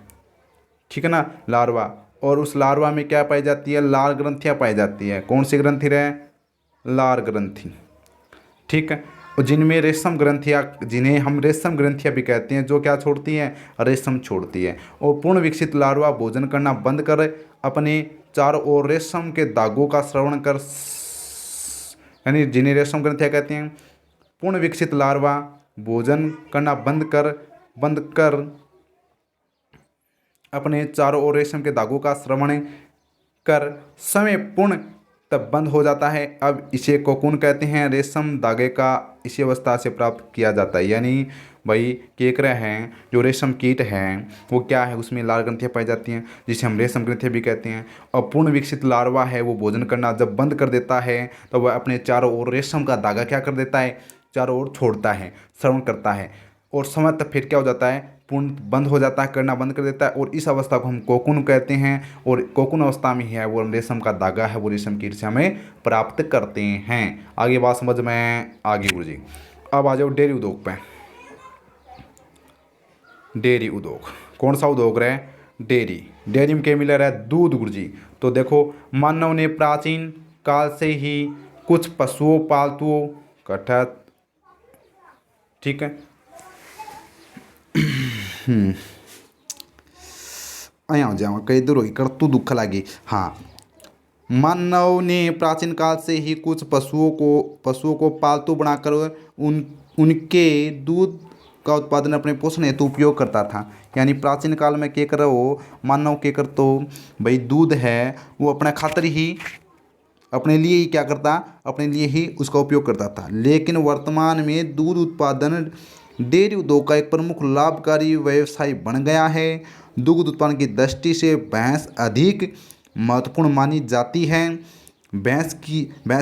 [SPEAKER 1] ठीक है ना, लार्वा। और उस लार्वा में क्या पाई जाती है, लाल ग्रंथियाँ पाई जाती है। कौन सी ग्रंथि रहे, लाल ग्रंथि। ठीक है, और जिनमें रेशम ग्रंथियाँ, जिन्हें हम रेशम ग्रंथियाँ भी कहते हैं, जो क्या छोड़ती हैं, रेशम छोड़ती है। और पूर्ण विकसित लार्वा भोजन करना बंद कर अपने चारों ओर रेशम के धागों का श्रवण कर, यानी जिन्हें रेशम ग्रंथियाँ कहते हैं। पूर्ण विकसित लार्वा भोजन करना बंद कर अपने चारों ओर रेशम के धागों का श्रवण कर समय पूर्ण तब बंद हो जाता है। अब इसे कोकून कहते हैं। रेशम धागे का इसी अवस्था से प्राप्त किया जाता है, यानी भाई केकड़ा हैं, जो रेशम कीट हैं वो क्या है, उसमें लाल ग्रंथियाँ पाई जाती हैं जिसे हम रेशम ग्रंथियाँ भी कहते हैं। और पूर्ण विकसित लार्वा है वो भोजन करना जब बंद कर देता है तो वह अपने चारों ओर रेशम का धागा क्या कर देता है, चारों ओर छोड़ता है, श्रवण करता है। और समय तक फिर क्या हो जाता है, पूर्ण बंद हो जाता है, करना बंद कर देता है। और इस अवस्था को हम कोकून कहते हैं। और कोकून अवस्था में ही है वो रेशम का धागा है वो रेशम कीट से हमें प्राप्त करते हैं। आगे बात समझ में आगे गुरुजी। अब आ जाओ डेयरी उद्योग पे। डेयरी उद्योग कौन सा उद्योग है, डेयरी में क्या मिल रहा है, दूध गुरुजी। तो देखो, मानव ने प्राचीन काल से ही कुछ पशुओं पालतुओं कट्ठा, ठीक है, आया जाओ कई दूर होगी कर तू दुख लगी। हाँ, मानव ने प्राचीन काल से ही कुछ पशुओं को पालतू बनाकर उनके दूध का उत्पादन अपने पोषण हेतु उपयोग करता था। यानी प्राचीन काल में क्या कर वो मानव के कर तो भाई दूध है वो अपने खातिर ही अपने लिए ही क्या करता, अपने लिए ही उसका उपयोग करता था। लेकिन वर्तमान में दूध उत्पादन डेयरी उद्योग का एक प्रमुख लाभकारी व्यवसाय बन गया है। दुग्ध उत्पादन की दृष्टि से भैंस अधिक महत्वपूर्ण मानी जाती है। भैंस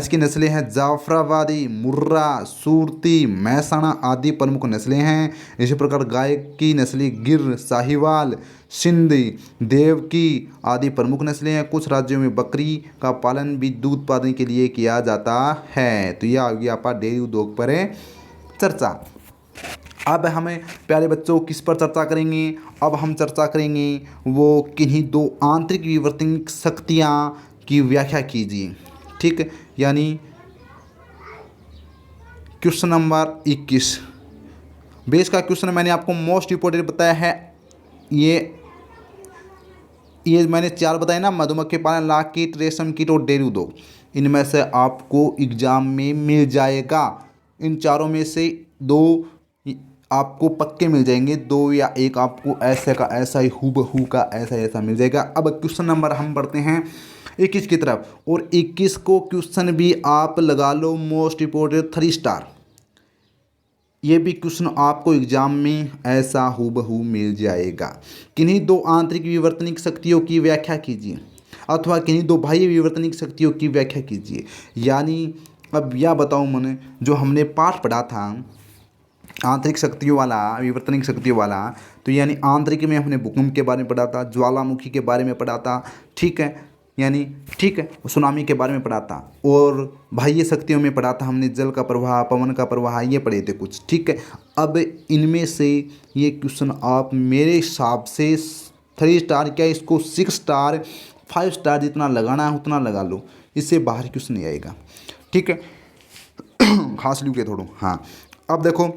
[SPEAKER 1] की नस्लें हैं जाफराबादी, मुर्रा, सूरती, महसाणा आदि प्रमुख नस्लें हैं। इसी प्रकार गाय की नस्लें गिर, साहिवाल, सिंधी, देवकी आदि प्रमुख नस्लें हैं। कुछ राज्यों में बकरी का पालन भी दूध उत्पादन के लिए किया जाता है। तो यह आ गया आपका डेयरी उद्योग पर चर्चा। अब हमें प्यारे बच्चों किस पर चर्चा करेंगे, अब हम चर्चा करेंगे वो किन्हीं 2 आंतरिक विवर्तनिक शक्तियाँ की व्याख्या कीजिए। ठीक है, यानी क्वेश्चन नंबर 21 बेस का क्वेश्चन मैंने आपको मोस्ट इंपोर्टेंट बताया है। ये मैंने 4 बताए ना, मधुमक्खी पालन, लाख कीट, रेशम कीट और डेयरी उद्योग। इनमें से आपको एग्जाम में मिल जाएगा। इन चारों में से 2 आपको पक्के मिल जाएंगे, 2 या 1 आपको ऐसे का ऐसा ही हूबहू का ऐसा मिल जाएगा। अब क्वेश्चन नंबर हम बढ़ते हैं 21 की तरफ। और 21 को क्वेश्चन भी आप लगा लो मोस्ट इंपोर्टेंट 3 स्टार। ये भी क्वेश्चन आपको एग्जाम में ऐसा हूबहू मिल जाएगा। किन्हीं 2 आंतरिक विवर्तनिक शक्तियों की व्याख्या कीजिए, अथवा किन्हीं 2 बाह्य विवर्तनिक शक्तियों की व्याख्या कीजिए। यानी अब यह बताऊँ मैंने जो हमने पाठ पढ़ा था आंतरिक शक्तियों वाला, विवर्तनिक शक्तियों वाला, तो यानी आंतरिक में हमने भूकंप के बारे में पढ़ा था, ज्वालामुखी के बारे में पढ़ा था। ठीक है, यानी ठीक है, सुनामी के बारे में पढ़ा था, और बाह्य शक्तियों में पढ़ा था हमने, जल का प्रवाह, पवन का प्रवाह, ये पढ़े थे कुछ। ठीक है, अब इनमें से ये क्वेश्चन आप मेरे हिसाब से 3 स्टार, क्या इसको 6 स्टार 5 स्टार जितना लगाना है उतना लगा लो, इससे बाहर क्वेश्चन नहीं आएगा। ठीक है, खास लियो के थोड़ा। हाँ, अब देखो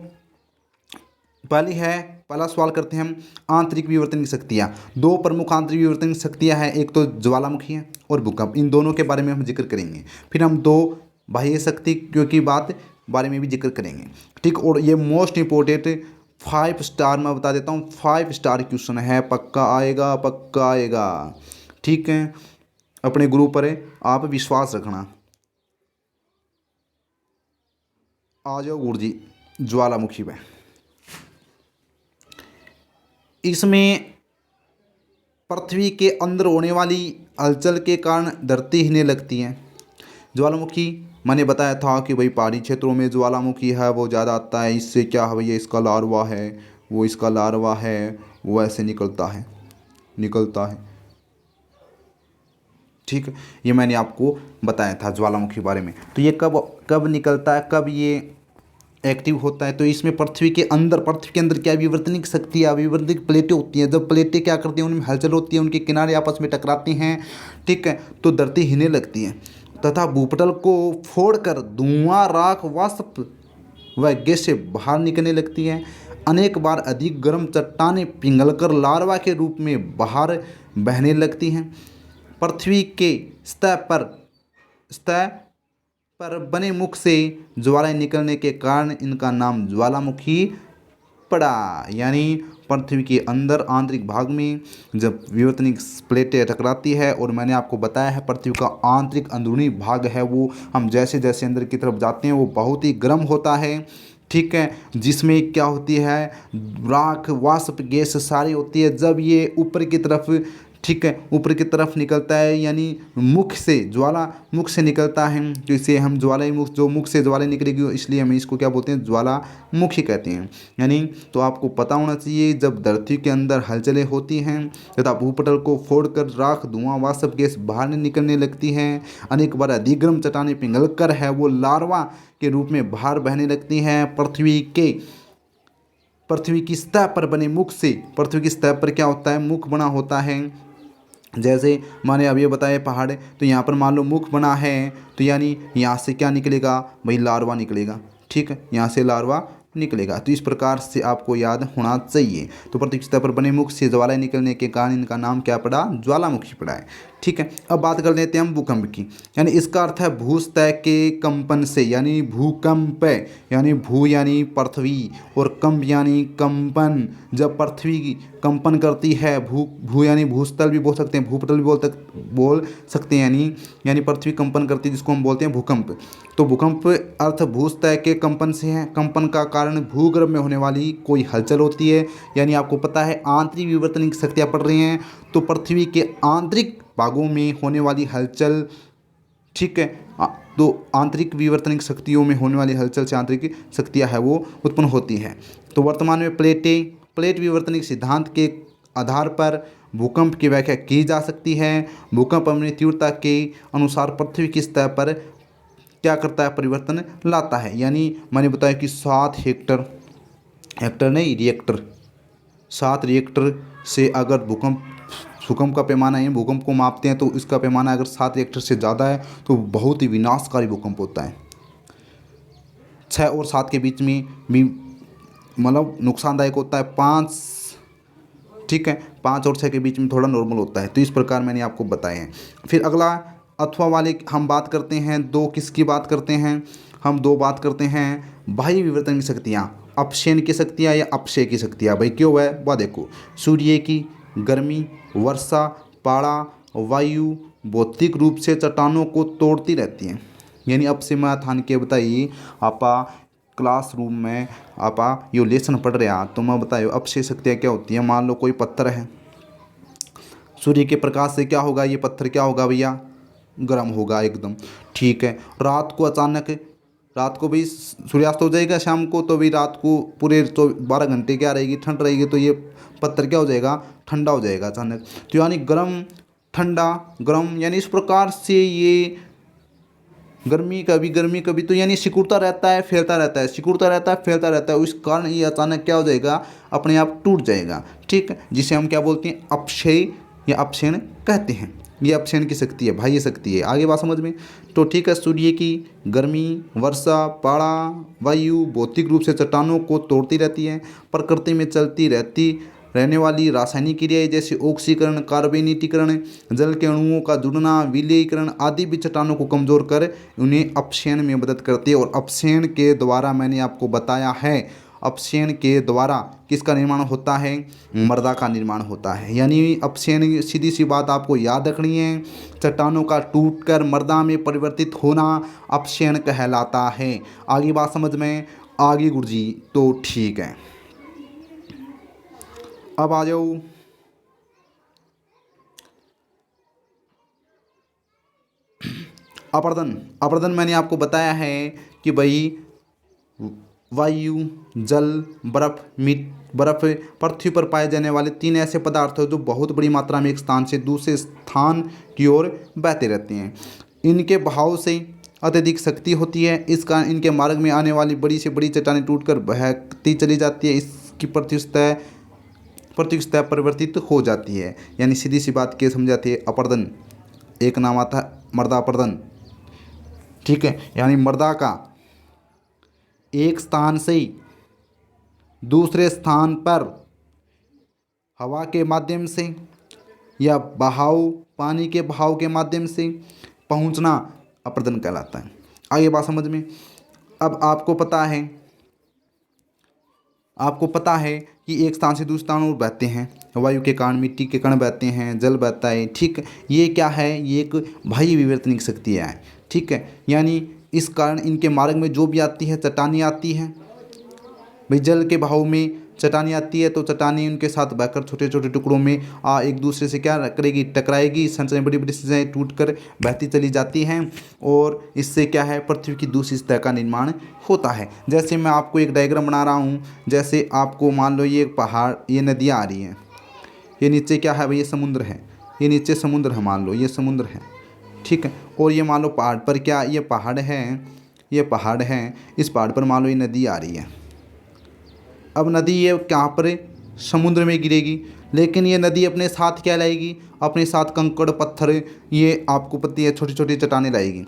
[SPEAKER 1] पहला सवाल करते हैं हम, आंतरिक विवर्तन की शक्तियाँ। 2 प्रमुख आंतरिक विवर्तन की शक्तियाँ हैं, एक तो ज्वालामुखी है और भूकंप, इन दोनों के बारे में हम जिक्र करेंगे। फिर हम 2 बाह्य शक्ति की बारे में भी जिक्र करेंगे। ठीक, और ये मोस्ट इंपॉर्टेंट 5 स्टार मैं बता देता हूँ, 5 स्टार क्वेश्चन है, पक्का आएगा, पक्का आएगा। ठीक है, अपने गुरु पर आप विश्वास रखना। आ जाओ गुरु जी, ज्वालामुखी पे। इसमें पृथ्वी के अंदर होने वाली हलचल के कारण धरती हिलने लगती है। ज्वालामुखी मैंने बताया था कि भाई पहाड़ी क्षेत्रों में ज्वालामुखी है वो ज़्यादा आता है, इससे क्या है भैया, इसका लार्वा है, वो इसका लार्वा है, वो ऐसे निकलता है। ठीक है, ये मैंने आपको बताया था ज्वालामुखी बारे में। तो ये कब निकलता है, कब ये एक्टिव होता है, तो इसमें पृथ्वी के अंदर क्या विवर्तनिक शक्ति है, विवर्तनिक प्लेटें होती हैं। जब प्लेटें क्या करती हैं, उनमें हलचल होती है, उनके किनारे आपस में टकराती हैं। ठीक है, तो धरती हिलने लगती है तथा भूपटल को फोड़कर धुआं, राख, वाष्प व गैस से बाहर निकलने लगती है। अनेक बार अधिक गर्म चट्टानें पिघलकर लार्वा के रूप में बाहर बहने लगती हैं। पृथ्वी के सतह पर बने मुख से ज्वालाएं निकलने के कारण इनका नाम ज्वालामुखी पड़ा। यानी पृथ्वी के अंदर आंतरिक भाग में जब विवर्तनिक प्लेटें टकराती है, और मैंने आपको बताया है पृथ्वी का आंतरिक अंदरूनी भाग है वो, हम जैसे जैसे अंदर की तरफ जाते हैं वो बहुत ही गर्म होता है। ठीक है, जिसमें क्या होती है, राख, वाष्प, गैस सारी होती है। जब ये ऊपर की तरफ, ठीक है, ऊपर की तरफ निकलता है, यानी मुख से निकलता है, तो इसे हम ज्वाला मुख, जो मुख से ज्वाला निकलेगी इसलिए हम इसको क्या बोलते हैं, ज्वालामुखी कहते हैं। यानी तो आपको पता होना चाहिए, जब धरती के अंदर हलचलें होती हैं तथा भूपटल को फोड़कर राख, धुआं, वाष्प, गैस बाहर निकलने लगती हैं, अनेक बार अधिक गर्म चट्टानें पिघलकर है वो लार्वा के रूप में बाहर बहने लगती हैं। पृथ्वी की सतह पर बने मुख से, पृथ्वी की सतह पर क्या होता है, मुख बना होता है। जैसे मैंने अभी बताया पहाड़, तो यहाँ पर मान लो मुख बना है, तो यानी यहाँ से क्या निकलेगा भाई, लार्वा निकलेगा। ठीक है, यहाँ से लार्वा निकलेगा। तो इस प्रकार से आपको याद होना चाहिए। तो पृथ्वी सतह पर बने मुख से ज्वाला निकलने के कारण इनका नाम क्या पड़ा, ज्वालामुखी पड़ा है। ठीक है, अब बात कर लेते हैं हम भूकंप की। यानी इसका अर्थ है भूसतह के कंपन से, यानी भूकंप, यानी भू यानी पृथ्वी और कंप यानी कंपन। जब पृथ्वी कंपन करती है, भू यानी भूस्थल भी बोल सकते हैं, भूपटल भी बोल सकते हैं, यानी पृथ्वी कंपन करती है, जिसको हम बोलते हैं भूकंप। तो भूकंप अर्थ भूसतह के कंपन से है। कंपन का कारण भूगर्भ में होने वाली कोई हलचल होती है। यानी आपको पता है आंतरिक विवर्तनिक शक्तियाँ पड़ रही हैं, तो पृथ्वी के आंतरिक भागों में होने वाली हलचल। ठीक है, तो आंतरिक विवर्तनिक शक्तियों में होने वाली हलचल से आंतरिक शक्तियाँ है वो उत्पन्न होती हैं। तो वर्तमान में प्लेट विवर्तनिक सिद्धांत के आधार पर भूकंप की व्याख्या की जा सकती है। भूकंप अपनी तीव्रता के अनुसार पृथ्वी की सतह पर क्या करता है, परिवर्तन लाता है। यानी मैंने बताया कि 7 रिएक्टर से अगर भूकंप का पैमाना है, भूकंप को मापते हैं, तो इसका पैमाना अगर 7 रिएक्टर से ज़्यादा है तो बहुत ही विनाशकारी भूकंप होता है। 6 और 7 के बीच में भी मतलब नुकसानदायक होता है। 5, ठीक है, 5 और 6 के बीच में थोड़ा नॉर्मल होता है। तो इस प्रकार मैंने आपको बताए हैं। फिर अगला अथवा वाले हम बात करते हैं, 2 किसकी बात करते हैं, हम 2 बात करते हैं बाह्य विवर्तन की शक्तियाँ, अपक्षय की शक्तियाँ या अपक्षय की शक्तियाँ। भाई क्यों है वह देखो, सूर्य की गर्मी, वर्षा, पारा, वायु भौतिक रूप से चट्टानों को तोड़ती रहती हैं। यानी अब से मैं थान के बताइए, आपा क्लासरूम में आपा यो लेसन पढ़ रहा, तो मैं बताइए अपक्षय शक्तियाँ क्या होती है। मान लो कोई पत्थर है, सूर्य के प्रकाश से क्या होगा, ये पत्थर क्या होगा भैया, गर्म होगा एकदम। ठीक है, रात को भी सूर्यास्त हो जाएगा शाम को, तो भी रात को पूरे 12 घंटे क्या रहेगी, ठंड रहेगी, तो ये पत्थर क्या हो जाएगा, ठंडा हो जाएगा अचानक। तो यानी गर्म ठंडा, गर्म, यानी इस प्रकार से ये गर्मी कभी तो यानी सिकुड़ता रहता है, फैलता रहता है, सिकुड़ता रहता है, फैलता रहता है। इस कारण ये अचानक क्या हो जाएगा, अपने आप टूट जाएगा। ठीक है, जिसे हम क्या बोलते हैं, अपक्षय या अपक्षयण कहते हैं। ये अपक्षयण की शक्ति है, बाह्य शक्ति है। आगे बात समझ में। तो ठीक है, सूर्य की गर्मी, वर्षा, पारा, वायु भौतिक रूप से चट्टानों को तोड़ती रहती है। प्रकृति में चलती रहने वाली रासायनिक क्रियाएं जैसे ऑक्सीकरण, कार्बनिकीकरण, जल के अणुओं का जुड़ना, विलयीकरण आदि भी चट्टानों को कमजोर कर उन्हें अपक्षयण में मदद करती है। और अपक्षयण के द्वारा मैंने आपको बताया है, अपक्षयण के द्वारा किसका निर्माण होता है, मृदा का निर्माण होता है। यानी अपक्षयण, सीधी सी बात आपको याद रखनी है, चट्टानों का टूटकर मृदा में परिवर्तित होना अपक्षयण कहलाता है। आगे बात समझ में आगे गुरुजी। तो ठीक है, अब आ जाओ अपर्दन। अपर्दन मैंने आपको बताया है कि भाई वायु, जल, बर्फ पृथ्वी पर पाए जाने वाले 3 ऐसे पदार्थ हैं जो बहुत बड़ी मात्रा में एक स्थान से दूसरे स्थान की ओर बहते रहते हैं। इनके बहाव से अत्यधिक शक्ति होती है, इस कारण इनके मार्ग में आने वाली बड़ी से बड़ी चट्टानें टूटकर बहती चली जाती है। इसकी पृथ्वी सतह परिवर्तित हो जाती है। यानी सीधी सी बात क्या समझाती है, अपर्दन एक नाम आता है मृदा अपर्दन। ठीक है, यानी मृदा का एक स्थान से दूसरे स्थान पर हवा के माध्यम से या पानी के बहाव के माध्यम से पहुंचना अपर्दन कहलाता है। आगे बात समझ में। अब आपको पता है कि एक स्थान से दूसरे स्थान और बहते हैं, वायु के कारण मिट्टी के कण बहते हैं, जल बहता है। ठीक, ये क्या है, ये एक बाह्य विवर्तनिक शक्ति है। ठीक है, यानी इस कारण इनके मार्ग में जो भी आती है चट्टानें आती हैं, भाई जल के बहाव में चट्टानें आती है तो चट्टानें उनके साथ बहकर छोटे छोटे टुकड़ों में एक दूसरे से क्या करेगी, टकराएगी। संरचनाएं बड़ी बड़ी संरचनाएं टूट कर बहती चली जाती हैं और इससे क्या है, पृथ्वी की दूसरी सतह का निर्माण होता है। जैसे मैं आपको एक डायग्राम बना रहा हूँ, जैसे आपको मान लो ये पहाड़, ये नदियाँ आ रही हैं, ये नीचे क्या है भाई, ये समुद्र है, ये नीचे समुद्र है, मान लो ये समुद्र है। ठीक है, और ये मान लो पहाड़ पर क्या, ये पहाड़ है, ये पहाड़ है, इस पहाड़ पर मान लो ये नदी आ रही है। अब नदी ये कहाँ पर, समुद्र में गिरेगी, लेकिन ये नदी अपने साथ क्या लाएगी, अपने साथ कंकड़ पत्थर, ये आपको पता है छोटी छोटी चट्टानें लाएगी।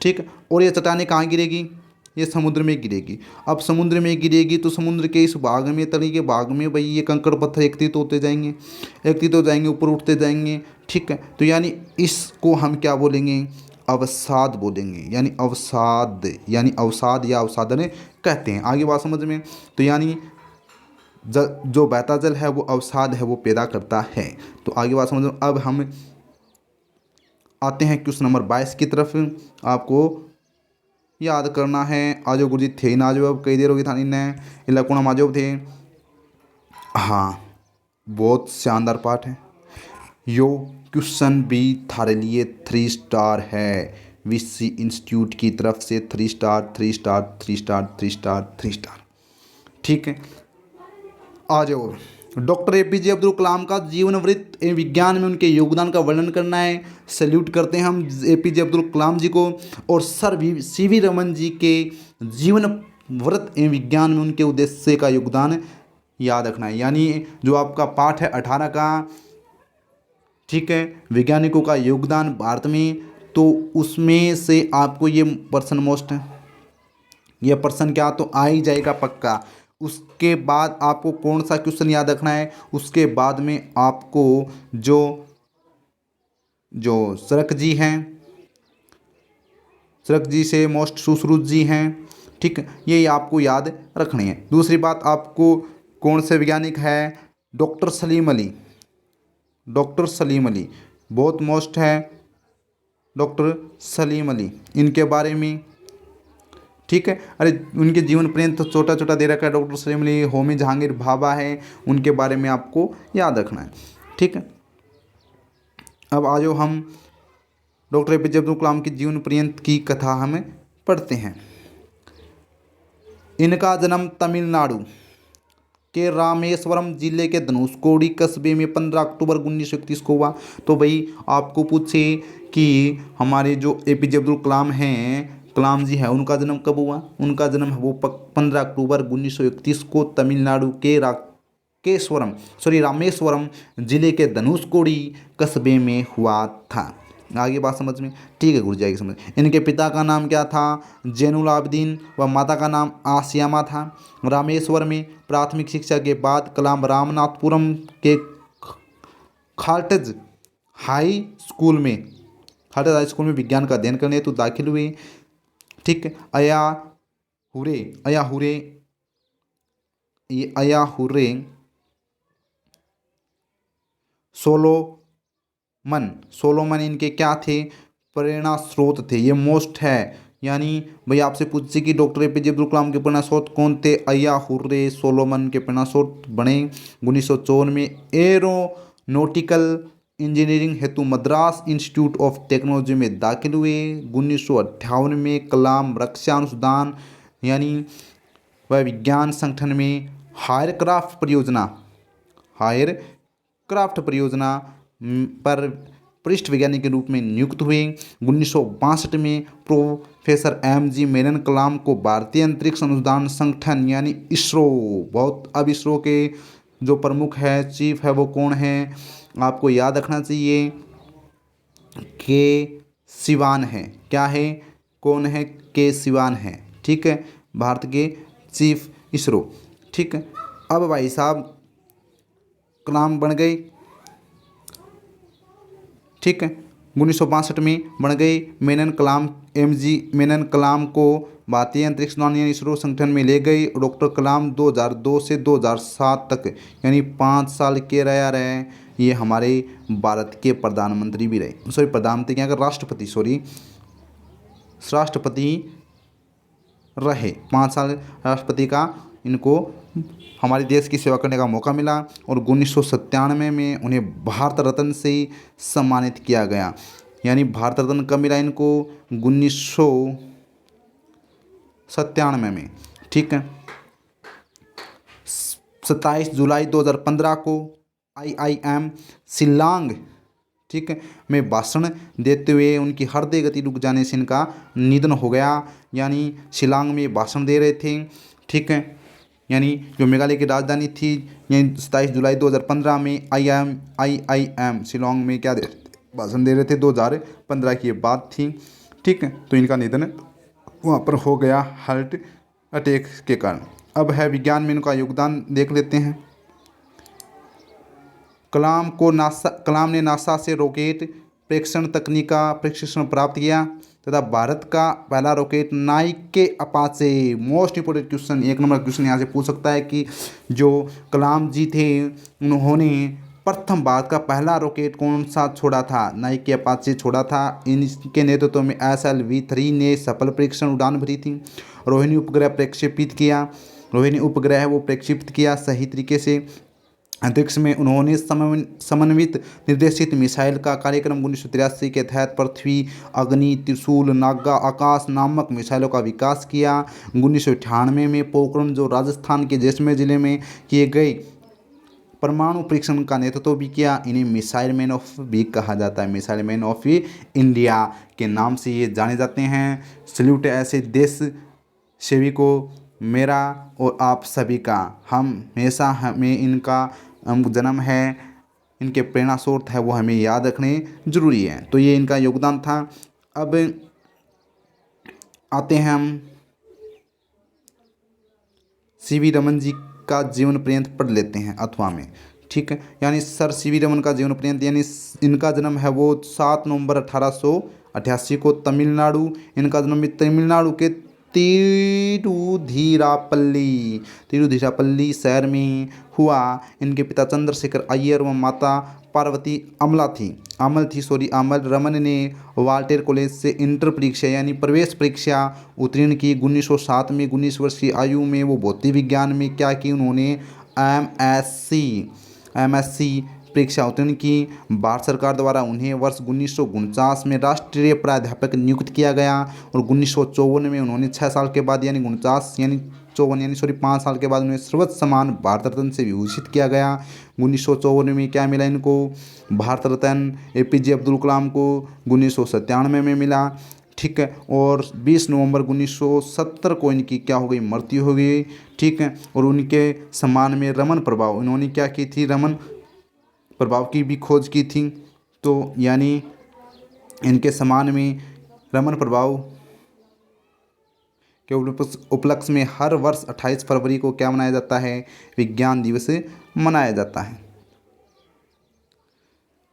[SPEAKER 1] ठीक, और ये चट्टानें कहाँ गिरेगी, ये समुद्र में गिरेगी। अब समुद्र में गिरेगी तो समुद्र के इस भाग में, तली के भाग में भाई ये कंकड़ पत्थर एकत्रित होते जाएंगे, ऊपर उठते जाएंगे। ठीक है, तो यानी इसको हम क्या बोलेंगे, अवसाद बोलेंगे। यानी अवसाद या अवसादन कहते हैं। आगे बात समझ में। तो यानी जो बहता जल है वो अवसाद है, वो पैदा करता है। तो आगे बात समझ में। अब हम आते हैं क्वेश्चन नंबर 22 की तरफ। आपको याद करना है। आजो गुरुजी थे ना, जो अब कई देर होगी था ने इलाकोना माजोब थे। हाँ, बहुत शानदार पाठ है। यो क्वेश्चन भी थारे लिए 3 स्टार है, विसी इंस्टीट्यूट की तरफ से 3 star 3 star 3 star 3 star 3 star. ठीक है, आ जाओ। डॉक्टर एपीजे अब्दुल कलाम का जीवन वृत्त एवं विज्ञान में उनके योगदान का वर्णन करना है। सैल्यूट करते हैं हम एपीजे अब्दुल कलाम जी को। और सर सीवी रमन जी के जीवन वृत्त एवं विज्ञान में उनके उद्देश्य का योगदान याद रखना है। यानी जो आपका पाठ है 18 का, ठीक है, वैज्ञानिकों का योगदान भारत में, तो उसमें से आपको ये पर्सन मोस्ट है, ये पर्सन क्या तो आ ही जाएगा पक्का। उसके बाद आपको कौन सा क्वेश्चन याद रखना है, उसके बाद में आपको जो सरक जी हैं, सरक जी से मोस्ट सुश्रुत जी हैं। ठीक, ये आपको याद रखनी है। दूसरी बात, आपको कौन से वैज्ञानिक है, डॉक्टर सलीम अली। डॉक्टर सलीम अली बहुत मोस्ट है, डॉक्टर सलीम अली, इनके बारे में। ठीक है, अरे उनके जीवन पर्यंत तो छोटा छोटा दे रखा है। डॉक्टर सलीम अली, होमी जहांगीर भाभा है, उनके बारे में आपको याद रखना है। ठीक है, अब आ जाओ हम डॉक्टर एपीजे अब्दुल कलाम की जीवन पर्यंत की कथा हमें पढ़ते हैं। इनका जन्म तमिलनाडु के रामेश्वरम जिले के धनुषकोडी कस्बे में 15 अक्टूबर 1931 को हुआ। तो भाई आपको पूछे कि हमारे जो एपीजे अब्दुल कलाम हैं, कलाम जी है, उनका जन्म कब हुआ? उनका जन्म है वो 15 अक्टूबर 1931 को तमिलनाडु के रामेश्वरम जिले के धनुषकोडी कस्बे में हुआ था। आगे बात समझ में? ठीक है, घुस जाएगी समझ। इनके पिता का नाम क्या था? जैनुल आबदीन, व माता का नाम आसियामा था। रामेश्वर में प्राथमिक शिक्षा के बाद कलाम रामनाथपुरम के खाल्टज हाई स्कूल में विज्ञान का अध्ययन करने हेतु दाखिल हुए। ठीक है, अयाहुरे सोलोमन इनके क्या थे? प्रेरणा स्रोत थे। ये मोस्ट है, यानी भाई आपसे पूछे कि डॉक्टर एपीजे अब्दुल कलाम के प्रेरणा स्रोत कौन थे? अय्याहुर्रे सोलोमन के प्रेरणा स्रोत बने। 1954 में एरोनॉटिकल इंजीनियरिंग हेतु मद्रास इंस्टीट्यूट ऑफ टेक्नोलॉजी में दाखिल हुए। 1958 में कलाम रक्षा अनुसंधान यानी वह विज्ञान संगठन में हायरक्राफ्ट परियोजना पर पृष्ठ वैज्ञानिक के रूप में नियुक्त हुए। 1962 में प्रोफेसर एम.जी. मेनन कलाम को भारतीय अंतरिक्ष अनुसंधान संगठन यानी इसरो, अब इसरो के जो प्रमुख है, चीफ है, वो कौन है? आपको याद रखना चाहिए, के सिवान है। क्या है? कौन है? के सिवान है। ठीक है, भारत के चीफ इसरो। ठीक है, अब भाई साहब कलाम बन गए। ठीक है, 1962 में बन गए एम.जी. मेनन कलाम को भारतीय अंतरिक्ष अनुसंधान यानी इसरो संगठन में ले गए। डॉक्टर कलाम 2002 से 2007 तक यानी 5 साल के रहे। ये हमारे भारत के प्रधानमंत्री भी रहे। प्रधानमंत्री क्या कर राष्ट्रपति रहे। 5 साल राष्ट्रपति का इनको हमारे देश की सेवा करने का मौका मिला। और 1997 में उन्हें भारत रत्न से सम्मानित किया गया। यानी भारत रत्न कब मिला इनको? 1997 में। ठीक है, 27 जुलाई 2015 को IIM शिलांग, ठीक है, में भाषण देते हुए उनकी हृदय गति रुक जाने से इनका निधन हो गया। यानी शिलांग में भाषण दे रहे थे। ठीक है, यानी जो मेघालय की राजधानी थी, यानी 27 जुलाई 2015 में IIM शिलांग में क्या भाषण दे रहे थे? 2015 की ये बात थी। ठीक है, तो इनका निधन वहाँ पर हो गया हार्ट अटैक के कारण। अब है विज्ञान में इनका योगदान देख लेते हैं। कलाम ने नासा से रॉकेट प्रेक्षण तकनीक का प्रशिक्षण प्राप्त किया तथा भारत का पहला rocket Nike Apache, most important question, 1 number question यहाँ से पूछ सकता है कि जो कलाम जी थे उन्होंने प्रथम भारत का पहला रॉकेट कौन सा छोड़ा था? नाइके अपाचे छोड़ा था। इनके नेतृत्व में SLV-3 ने सफल परीक्षण उड़ान भरी थी। रोहिणी उपग्रह वो प्रक्षेपित किया सही तरीके से। अंतरिक्ष में उन्होंने समन्वित निर्देशित मिसाइल का कार्यक्रम 1983 के तहत पृथ्वी, अग्नि, त्रिशूल, नागा, आकाश नामक मिसाइलों का विकास किया। 1998 में पोखरण जो राजस्थान के जैसलमेर जिले में किए गए परमाणु परीक्षण का नेतृत्व भी किया। इन्हें मिसाइल मैन ऑफ भी कहा जाता है। मिसाइल मैन ऑफ इंडिया के नाम से ये जाने जाते हैं। सल्यूट है ऐसे देश सेवी को मेरा और आप सभी का। हमें इनका जन्म है, इनके प्रेरणा स्रोत है, वो हमें याद रखने जरूरी है। तो ये इनका योगदान था। अब आते हैं हम CV रमन जी का जीवन पर्यंत पढ़ लेते हैं अथवा में। ठीक है, यानी सर CV रमन का जीवन पर्यंत, यानी इनका जन्म है वो 7 नवंबर 1888 को तमिलनाडु। इनका जन्म भी तमिलनाडु के तिरुधिरापल्ली शहर में हुआ। इनके पिता चंद्रशेखर अय्यर व माता पार्वती अमल थी। रमन ने वाल्टेर कॉलेज से इंटर परीक्षा यानी प्रवेश परीक्षा उत्तीर्ण की। 1907 में 19 वर्ष की आयु में वो भौतिक विज्ञान में क्या की? उन्होंने MSc परीक्षा उत्तीर्ण की। भारत सरकार द्वारा उन्हें वर्ष 1949 में राष्ट्रीय प्राध्यापक नियुक्त किया गया और 1954 में उन्होंने 6 साल के बाद यानी 1954 यानी 5 साल के बाद उन्हें सर्वोच्च सम्मान भारत रत्न से विभूषित किया गया। 1954 में क्या मिला इनको? भारत रत्न। APJ अब्दुल कलाम को 1997 में मिला। ठीक है। और 20 नवंबर 1970 को इनकी क्या हो गई? मृत्यु हो गई। ठीक है। और उनके सम्मान में रमन प्रभाव, इन्होंने क्या की थी? रमन प्रभाव की भी खोज की थी। तो यानी इनके सम्मान में रमन प्रभाव के उपलक्ष्य में हर वर्ष 28 फरवरी को क्या मनाया जाता है? विज्ञान दिवस मनाया जाता है।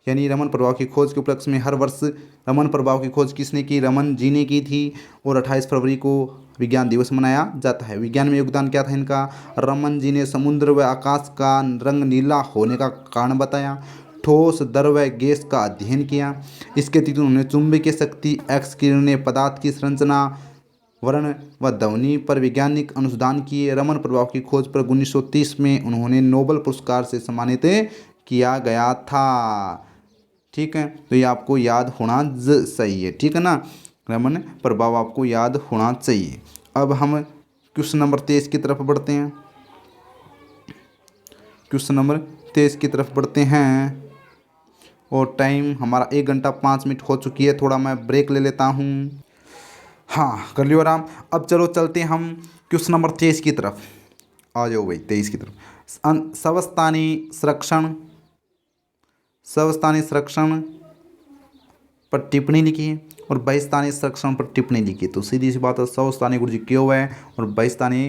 [SPEAKER 1] यानी रमन प्रभाव की खोज के उपलक्ष्य में हर वर्ष, रमन प्रभाव की खोज किसने की? रमन जी ने की थी। और 28 फरवरी को विज्ञान दिवस मनाया जाता है। विज्ञान में योगदान क्या था इनका? रमन जी ने समुद्र व आकाश का रंग नीला होने का कारण बताया। ठोस, द्रव व गैस का अध्ययन किया। इसके अतिरिक्त उन्होंने चुंबकीय शक्ति, एक्स किरणें, पदार्थ की संरचना, वर्ण व ध्वनि पर वैज्ञानिक अनुसंधान किए। रमन प्रभाव की खोज पर 1930 में उन्होंने नोबेल पुरस्कार से सम्मानित किया गया था। ठीक है। तो ये आपको याद होना चाहिए। ठीक है ना, रमन प्रभाव आपको याद होना चाहिए। अब हम क्वेश्चन नंबर 23 की तरफ बढ़ते हैं। क्वेश्चन नंबर 23 की तरफ बढ़ते हैं और टाइम हमारा 1 घंटा 5 मिनट हो चुकी है। थोड़ा मैं ब्रेक ले लेता हूँ। हाँ, कर लियो आराम। अब चलो चलते हैं हम क्वेश्चन नंबर 23 की तरफ। आ जाओ भाई 23 की तरफ। स्वस्थानी संरक्षण पर टिप्पणी लिखी है और बहिस्तानी संरक्षण पर टिप्पणी लिखी है। तो सीधी सी बात है, स्वस्थानी गुरुजी क्यों हुआ है और बहिस्तानी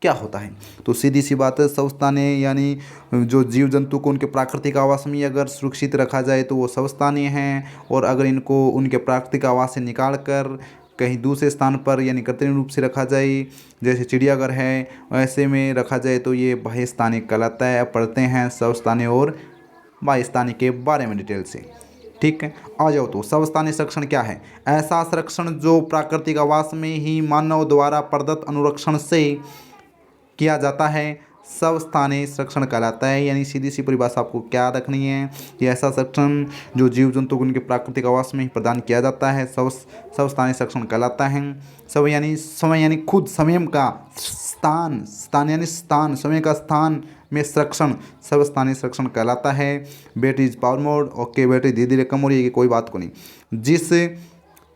[SPEAKER 1] क्या होता है? तो सीधी सी बात है, स्वस्थानी यानी जो जीव जंतु को उनके प्राकृतिक आवास में अगर सुरक्षित रखा जाए तो वो स्वस्थानी हैं। और अगर इनको उनके प्राकृतिक आवास से निकाल कर कहीं दूसरे स्थान पर यानी कृत्रिम रूप से रखा जाए, जैसे चिड़ियाघर है ऐसे में रखा जाए, तो ये बहिस्तानी कहलाता है। अब पढ़ते हैं स्वस्थानी और बहिस्तानी के बारे में डिटेल से। ठीक है, आ जाओ। तो स्वस्थानी संरक्षण क्या है? ऐसा संरक्षण जो प्राकृतिक आवास में ही मानव द्वारा प्रदत्त अनुरक्षण से किया जाता है, स्वस्थानी संरक्षण कहलाता है। यानी सीधी सी परिभाषा आपको क्या रखनी है कि ऐसा संरक्षण जो जीव जंतु को उनके प्राकृतिक आवास में ही प्रदान किया जाता है, स्वस्थानी संरक्षण कहलाता है। सब यानी समय यानी खुद समय का स्थान, स्थान यानी स्थान, समय का स्थान में संरक्षण स्वस्थानी संरक्षण कहलाता है। Battery is power mode. Okay, battery धीरे धीरे कम हो रही है, कोई बात को नहीं। जिस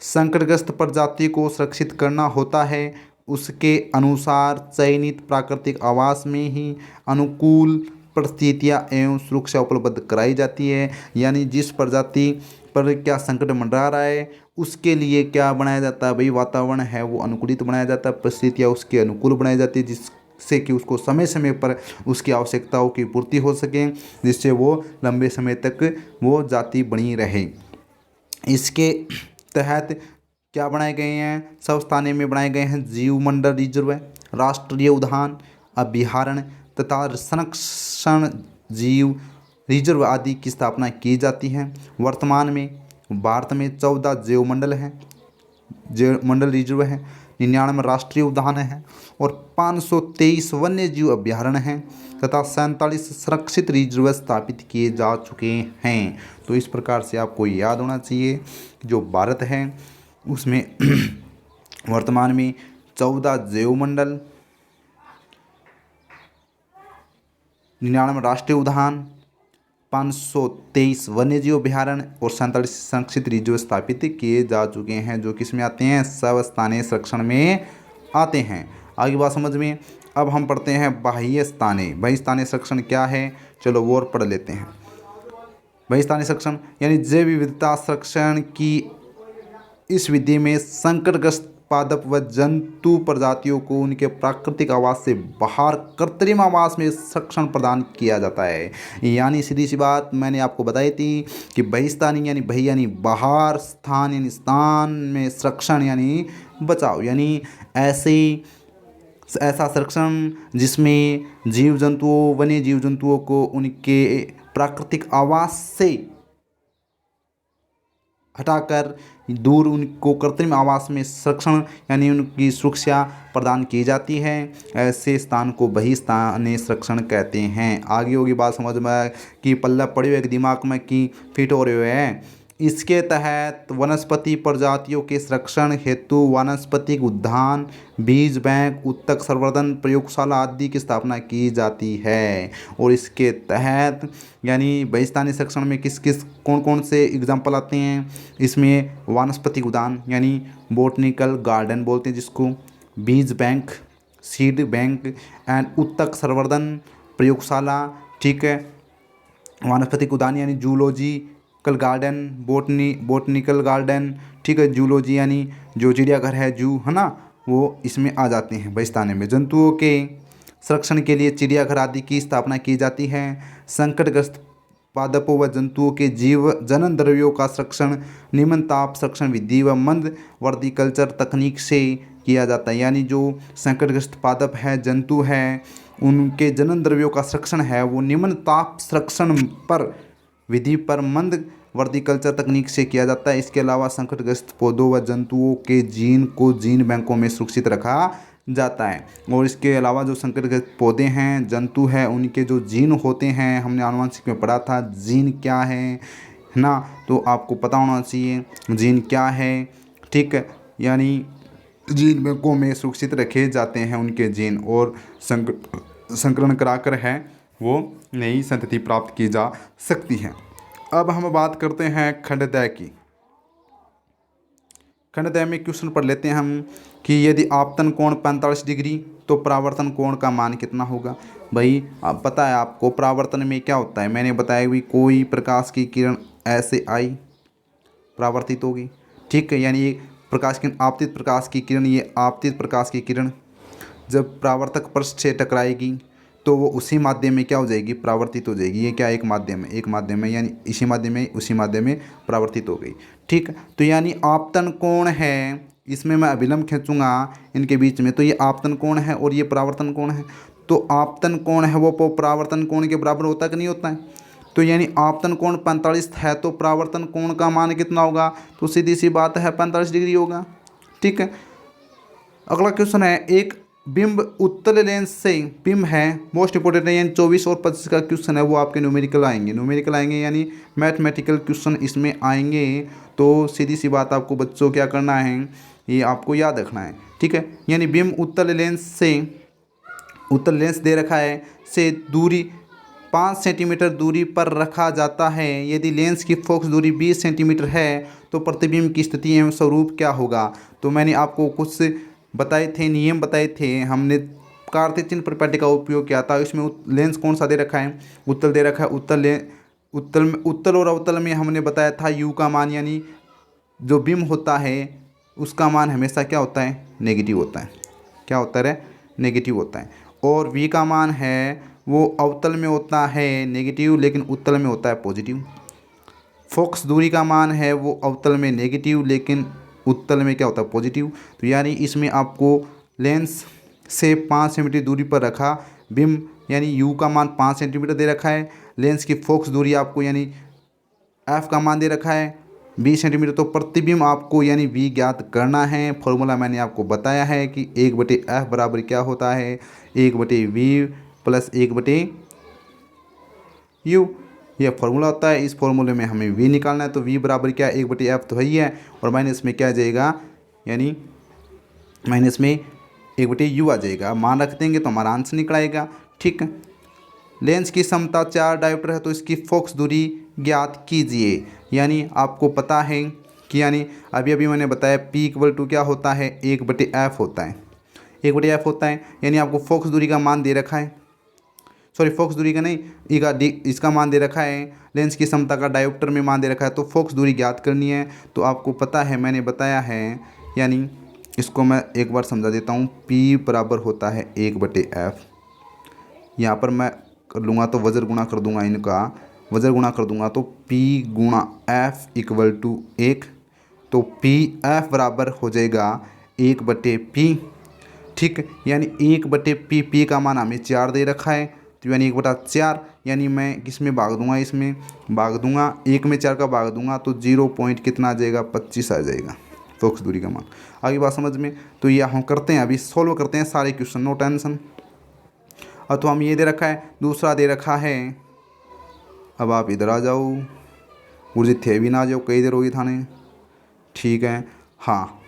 [SPEAKER 1] संकटग्रस्त प्रजाति को सुरक्षित करना होता है उसके अनुसार चयनित प्राकृतिक आवास में ही अनुकूल परिस्थितियाँ एवं सुरक्षा उपलब्ध कराई जाती है। यानी जिस प्रजाति पर क्या संकट मंडरा रहा है उसके लिए क्या बनाया जाता है भाई? वातावरण है वो अनुकूलित बनाया जाता है, परिस्थितियाँ उसके अनुकूल बनाई जाती है, जिससे कि उसको समय समय पर उसकी आवश्यकताओं की पूर्ति हो सके, जिससे वो लंबे समय तक वो जाति बनी रहे। इसके तहत क्या बनाए गए हैं? स्वस्थानी में बनाए गए हैं जीवमंडल रिजर्व, राष्ट्रीय उद्यान, अभयारण्य तथा संरक्षण जीव रिजर्व आदि की स्थापना की जाती है। वर्तमान में भारत में 14 जीवमंडल हैं, जीवमंडल रिजर्व हैं, 99 राष्ट्रीय उद्यान हैं और 523 वन्य जीव अभयारण्य हैं तथा 47 संरक्षित रिजर्व स्थापित किए जा चुके हैं। तो इस प्रकार से आपको याद होना चाहिए कि जो भारत है उसमें वर्तमान में 14 जैवमंडल, 99 राष्ट्रीय उद्यान, 523 वन्यजीव अभयारण्य और 47 संरक्षित रिजर्व स्थापित किए जा चुके हैं, जो किस में आते हैं? स्वस्थानी संरक्षण में आते हैं। आगे बात समझ में। अब हम पढ़ते हैं बहिस्तानी। बहिस्तानी संरक्षण क्या है? चलो वो और पढ़ लेते हैं। बहिस्तानी संरक्षण यानी जैव विविधता संरक्षण की इस विधि में संकटग्रस्त पादप व जंतु प्रजातियों को उनके प्राकृतिक आवास से बाहर कृत्रिम आवास में संरक्षण प्रदान किया जाता है। यानी सीधी सी बात मैंने आपको बताई थी कि बहिस्तानी यानी बहि यानी बाहर, स्थान यानी स्थान में संरक्षण यानी बचाव, यानी ऐसा संरक्षण जिसमें जीव जंतुओं, वन्य जीव जंतुओं को उनके प्राकृतिक आवास से हटाकर दूर उनको कृत्रिम आवास में संरक्षण यानी उनकी सुरक्षा प्रदान की जाती है। ऐसे स्थान को बहिस्तानी संरक्षण कहते हैं। आगे होगी बात समझ में कि पल्ला पड़े हुए दिमाग में कि फिट हो रहे हैं इसके तहत वनस्पति प्रजातियों के संरक्षण हेतु वानस्पतिक उद्यान, बीज बैंक, उत्तक संवर्धन प्रयोगशाला आदि की स्थापना की जाती है। और इसके तहत यानी बहिस्तानी संरक्षण में किस किस कौन कौन से एग्जाम्पल आते हैं, इसमें वानस्पतिक उद्यान यानी बोटनिकल गार्डन बोलते हैं जिसको, बीज बैंक, सीड बैंक एंड उत्तक संवर्धन प्रयोगशाला, ठीक है, वानस्पतिक उद्यान यानी जूलॉजिकल गार्डन, बोटनिकल गार्डन, ठीक है, जूलॉजी यानी जो चिड़ियाघर है, जू है ना, वो इसमें आ जाते हैं बहिस्तानी में। जंतुओं के संरक्षण के लिए चिड़ियाघर आदि की स्थापना की जाती है। संकटग्रस्त पादपों व जंतुओं के जीव जनन द्रव्यों का संरक्षण निम्न ताप संरक्षण विधि व मंद वर्टिकल्चर तकनीक से किया जाता है। यानी जो संकटग्रस्त पादप है, जंतु है, उनके जनन द्रव्यों का संरक्षण है वो निम्न ताप संरक्षण पर विधि पर मंद वर्टिकल्चर तकनीक से किया जाता है। इसके अलावा संकटग्रस्त पौधों व जंतुओं के जीन को जीन बैंकों में सुरक्षित रखा जाता है। और इसके अलावा जो संकटग्रस्त पौधे हैं, जंतु हैं, उनके जो जीन होते हैं, हमने आनुवंशिक में पढ़ा था जीन क्या है ना, तो आपको पता होना चाहिए जीन क्या है, ठीक है, यानी जीन बैंकों में सुरक्षित रखे जाते हैं उनके जीन, और संकरण कराकर है वो नई संतति प्राप्त की जा सकती है। अब हम बात करते हैं खंडदय की। खंडदय में क्वेश्चन पढ़ लेते हैं हम कि यदि आपतन कोण 45 डिग्री तो परावर्तन कोण का मान कितना होगा। भाई अब पता है आपको परावर्तन में क्या होता है, मैंने बताया भी कोई प्रकाश की किरण ऐसे आई परावर्तित होगी, ठीक है, यानी ये प्रकाश की आपतित प्रकाश की किरण, ये आपतित प्रकाश की किरण जब परावर्तक पृष्ठ से टकराएगी तो वो उसी माध्यम में क्या हो जाएगी, परावर्तित हो जाएगी। ये क्या एक माध्यम है, एक माध्यम है, यानी इसी माध्यम में उसी माध्यम में परावर्तित हो गई, ठीक। तो यानी आपतन कोण है, इसमें मैं अभिलंब खींचूंगा इनके बीच में, तो ये आपतन कोण है और ये परावर्तन कोण है। तो आपतन कोण है वो परावर्तन कोण के बराबर होता है कि नहीं होता है। तो यानी आपतन कोण 45 है तो परावर्तन कोण का मान कितना होगा, तो सीधी सी बात है 45 डिग्री होगा, ठीक है। अगला क्वेश्चन है, एक बिंब उत्तल लेंस से बिंब है, मोस्ट इंपोर्टेंट है, यानी 24 और 25 का क्वेश्चन है वो आपके न्यूमेरिकल आएंगे यानी मैथमेटिकल क्वेश्चन इसमें आएंगे। तो सीधी सी बात आपको बच्चों क्या करना है, ये आपको याद रखना है, ठीक है। यानी बिंब उत्तल लेंस दे रखा है से दूरी 5 सेंटीमीटर दूरी पर रखा जाता है। यदि लेंस की फोकस दूरी 20 सेंटीमीटर है तो प्रतिबिंब की स्थिति एवं स्वरूप क्या होगा। तो मैंने आपको कुछ बताए थे, नियम बताए थे, हमने कार्तीय चिन्ह प्रॉपर्टी का उपयोग किया था। इसमें लेंस कौन सा दे रखा है, उत्तल दे रखा है। उत्तल और अवतल में हमने बताया था यू का मान यानी जो बिंब होता है उसका मान हमेशा क्या होता है, नेगेटिव होता है। क्या होता है, नेगेटिव होता है। और वी का मान है वो अवतल में होता है नेगेटिव लेकिन उत्तल में होता है पॉजिटिव। फोकस दूरी का मान है वो अवतल में नेगेटिव लेकिन उत्तल में क्या होता है, पॉजिटिव। तो यानी इसमें आपको लेंस से 5 सेंटीमीटर दूरी पर रखा बिंब यानी यू का मान 5 सेंटीमीटर दे रखा है। लेंस की फोकस दूरी आपको यानी एफ का मान दे रखा है 20 सेंटीमीटर। तो प्रतिबिंब आपको यानी वी ज्ञात करना है। फॉर्मूला मैंने आपको बताया है कि 1/f बराबर क्या होता है, 1/v प्लस 1/u, यह फॉर्मूला होता है। इस फॉर्मूले में हमें v निकालना है, तो v बराबर क्या है, 1/f तो ही है, और माइनस में क्या आ जाएगा, यानी माइनस में 1/u आ जाएगा। मान रख देंगे तो हमारा आंसर निकल आएगा, ठीक है। लेंस की क्षमता 4 डायोप्टर है तो इसकी फोकस दूरी ज्ञात कीजिए। यानी आपको पता है कि यानी अभी मैंने बताया p = क्या होता है, 1/f होता है, 1/f होता है। यानी आपको फोकस दूरी का मान दे रखा है, सॉरी फोकस दूरी का नहीं, इसका मान दे रखा है, लेंस की क्षमता का डायोप्टर में मान दे रखा है, तो फोकस दूरी ज्ञात करनी है। तो आपको पता है मैंने बताया है, यानी इसको मैं एक बार समझा देता हूँ। p बराबर होता है 1/f, यहाँ पर मैं कर लूँगा तो वज्र गुणा कर दूँगा, इनका वज्र गुणा कर दूँगा तो p गुणा f = 1, तो pf बराबर हो जाएगा 1/p, ठीक। यानी 1/p, p का मान हमें 4 दे रखा है, तो यानी 1/4, यानी मैं किस में भाग दूंगा, इसमें भाग दूंगा, 1 में 4 का भाग दूंगा तो 0 पॉइंट कितना आ जाएगा, 25 आ जाएगा फोकस दूरी का मान। आगे बात समझ में। तो ये हम करते हैं, अभी सॉल्व करते हैं सारे क्वेश्चन, नो टेंशन। और तो हम ये दे रखा है, दूसरा दे रखा है, अब आप इधर आ जाओ, गुरुजी थे भी ना, जो कई देर होगी थाने। ठीक है। हाँ,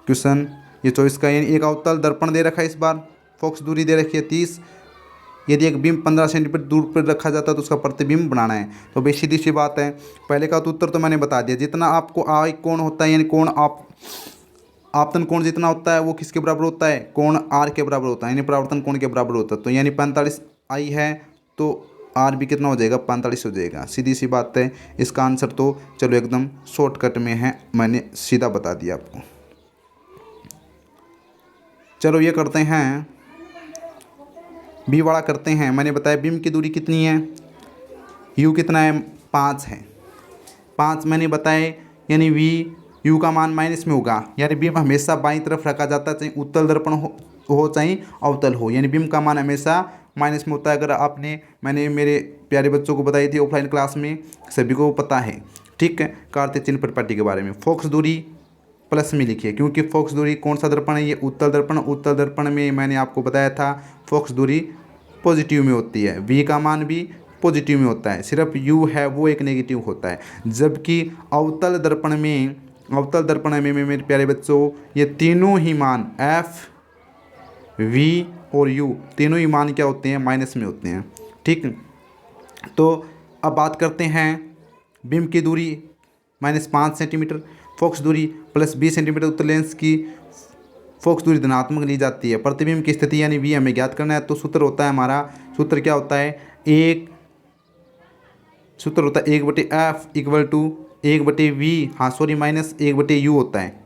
[SPEAKER 1] क्वेश्चन ये 24 का, यानी एक अवतल दर्पण दे रखा है, इस बार फोकस दूरी दे रखी है 30। यदि एक बिंब 15 सेंटीमीटर दूर पर रखा जाता है तो उसका प्रतिबिंब बनाना है। तो भाई सीधी सी बात है, पहले का तो उत्तर तो मैंने बता दिया। जितना आपको आई कोण होता है, यानी कोण आपतन कोण जितना होता है वो किसके बराबर होता है, कोण आर के बराबर होता है, यानी परावर्तन कोण के बराबर होता है। तो यानी 45 आई है तो आर भी कितना हो जाएगा, 45 हो जाएगा। सीधी सी बात है, इसका आंसर तो चलो एकदम शॉर्टकट में है, मैंने सीधा बता दिया आपको। चलो ये करते हैं, बी वाला करते हैं। मैंने बताया बिंब की दूरी कितनी है, यू कितना है, 5 है। 5 मैंने बताया, यानी वी यू का मान माइनस में होगा, यानी बिंब हमेशा बाईं तरफ रखा जाता है, चाहे उत्तल दर्पण हो चाहे अवतल हो, यानी बिंब का मान हमेशा माइनस में होता है। अगर मैंने मेरे प्यारे बच्चों को बताई थी ऑफलाइन क्लास में, सभी को पता है। ठीक है, कार्तीय चिन्ह परिपाटी के बारे में। फोकस दूरी प्लस में लिखिए, क्योंकि फोकस दूरी कौन सा दर्पण है, ये उत्तल दर्पण। उत्तल दर्पण में मैंने आपको बताया था फोकस दूरी पॉजिटिव में होती है, वी का मान भी पॉजिटिव में होता है, सिर्फ यू है वो एक नेगेटिव होता है। जबकि अवतल दर्पण में मेरे प्यारे बच्चों, ये तीनों ही मान एफ, वी और यू तीनों ही मान क्या होते हैं, माइनस में होते हैं। ठीक, तो अब बात करते हैं बिंब की दूरी -5 सेंटीमीटर, फोकस दूरी +20 सेंटीमीटर। उत्तल लेंस की फोकस दूरी धनात्मक ली जाती है। प्रतिबिंब की स्थिति यानी वी हमें ज्ञात करना है। तो सूत्र होता है हमारा, सूत्र क्या होता है, 1/f इक्वल टू 1/v, हाँ सॉरी -1/u होता है।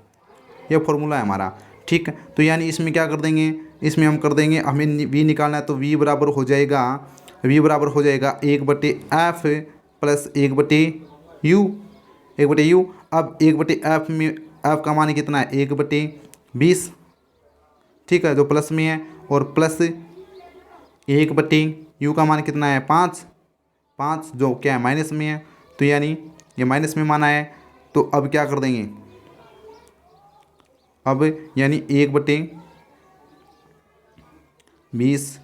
[SPEAKER 1] यह फॉर्मूला है हमारा। ठीक है, तो यानी इसमें क्या कर देंगे, इसमें हम कर देंगे, हमें v निकालना है तो v बराबर हो जाएगा 1/f प्लस 1/u। अब 1/f में f का मान कितना है, 1/20। ठीक है, जो प्लस में है, और प्लस 1/u का मान कितना है, 5 जो क्या है माइनस में है। तो यानी ये माइनस में माना है, तो अब क्या कर देंगे, अब यानी 1/20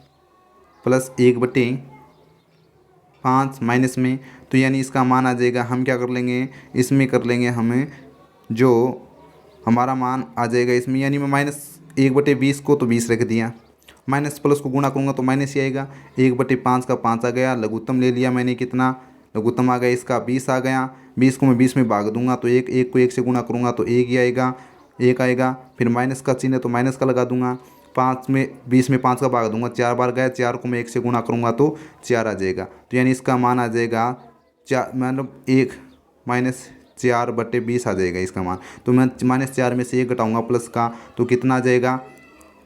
[SPEAKER 1] प्लस 1/5 माइनस में, तो यानी इसका मान आ जाएगा, हम क्या कर लेंगे, इसमें कर लेंगे हमें जो हमारा मान आ जाएगा इसमें, यानी मैं -1/20 को तो 20 रख दिया, माइनस प्लस को गुणा करूँगा तो माइनस ही आएगा। 1/5 का 5 आ गया, लघुत्तम ले लिया मैंने, कितना लघुत्तम आ गया इसका 20 आ गया। 20 को मैं 20 में भाग दूंगा तो एक को 1 से गुणा करूँगा तो 1 ही आएगा, 1 आएगा। फिर माइनस का चिन्ह है तो माइनस का लगा दूंगा। 20 में 5 का भाग दूंगा, 4 बार गया, 4 को मैं 1 से गुणा करूँगा तो 4 आ जाएगा। तो यानी इसका मान आ जाएगा 4, मतलब 1 -4/20 आ जाएगा इसका मान। तो मैं -4 में से 1 घटाऊँगा प्लस का, तो कितना आ जाएगा,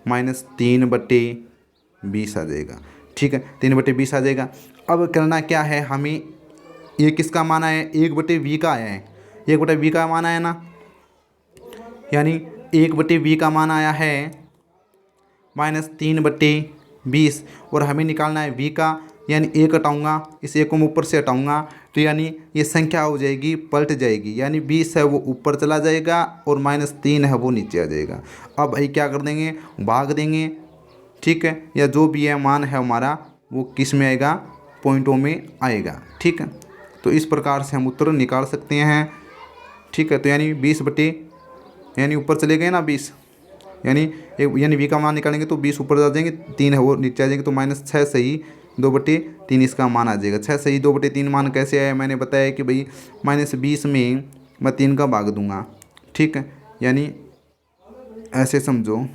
[SPEAKER 1] -3/20 आ जाएगा। ठीक है, 3/20 आ जाएगा। अब करना क्या है हमें, ये किसका मान आया है, 1/v का आया है, 1/v का मान आया ना, यानी 1/v का मान आया है -3/20, और हमें निकालना है v का, यानी 1 हटाऊँगा, इस 1 को मैं ऊपर से हटाऊँगा, तो यानी ये संख्या हो जाएगी, पलट जाएगी, यानी 20 है वो ऊपर चला जाएगा और -3 है वो नीचे आ जाएगा। अब भाई क्या कर देंगे, भाग देंगे। ठीक है, या जो भी है मान है हमारा वो किस में आएगा, पॉइंटों में आएगा। ठीक है, तो इस प्रकार से हम उत्तर निकाल सकते हैं। ठीक है, तो यानी 20 यानी ऊपर चले गए ना 20, यानी v का मान निकालेंगे तो 20 ऊपर आ जाएंगे, 3 है वो नीचे आ जाएंगे, तो -6 सही 2/3 इसका मान आ जाएगा। 6 सही 2/3 मान कैसे आया, मैंने बताया कि भाई -20 में मैं 3 का भाग दूंगा। ठीक है, यानी ऐसे समझो।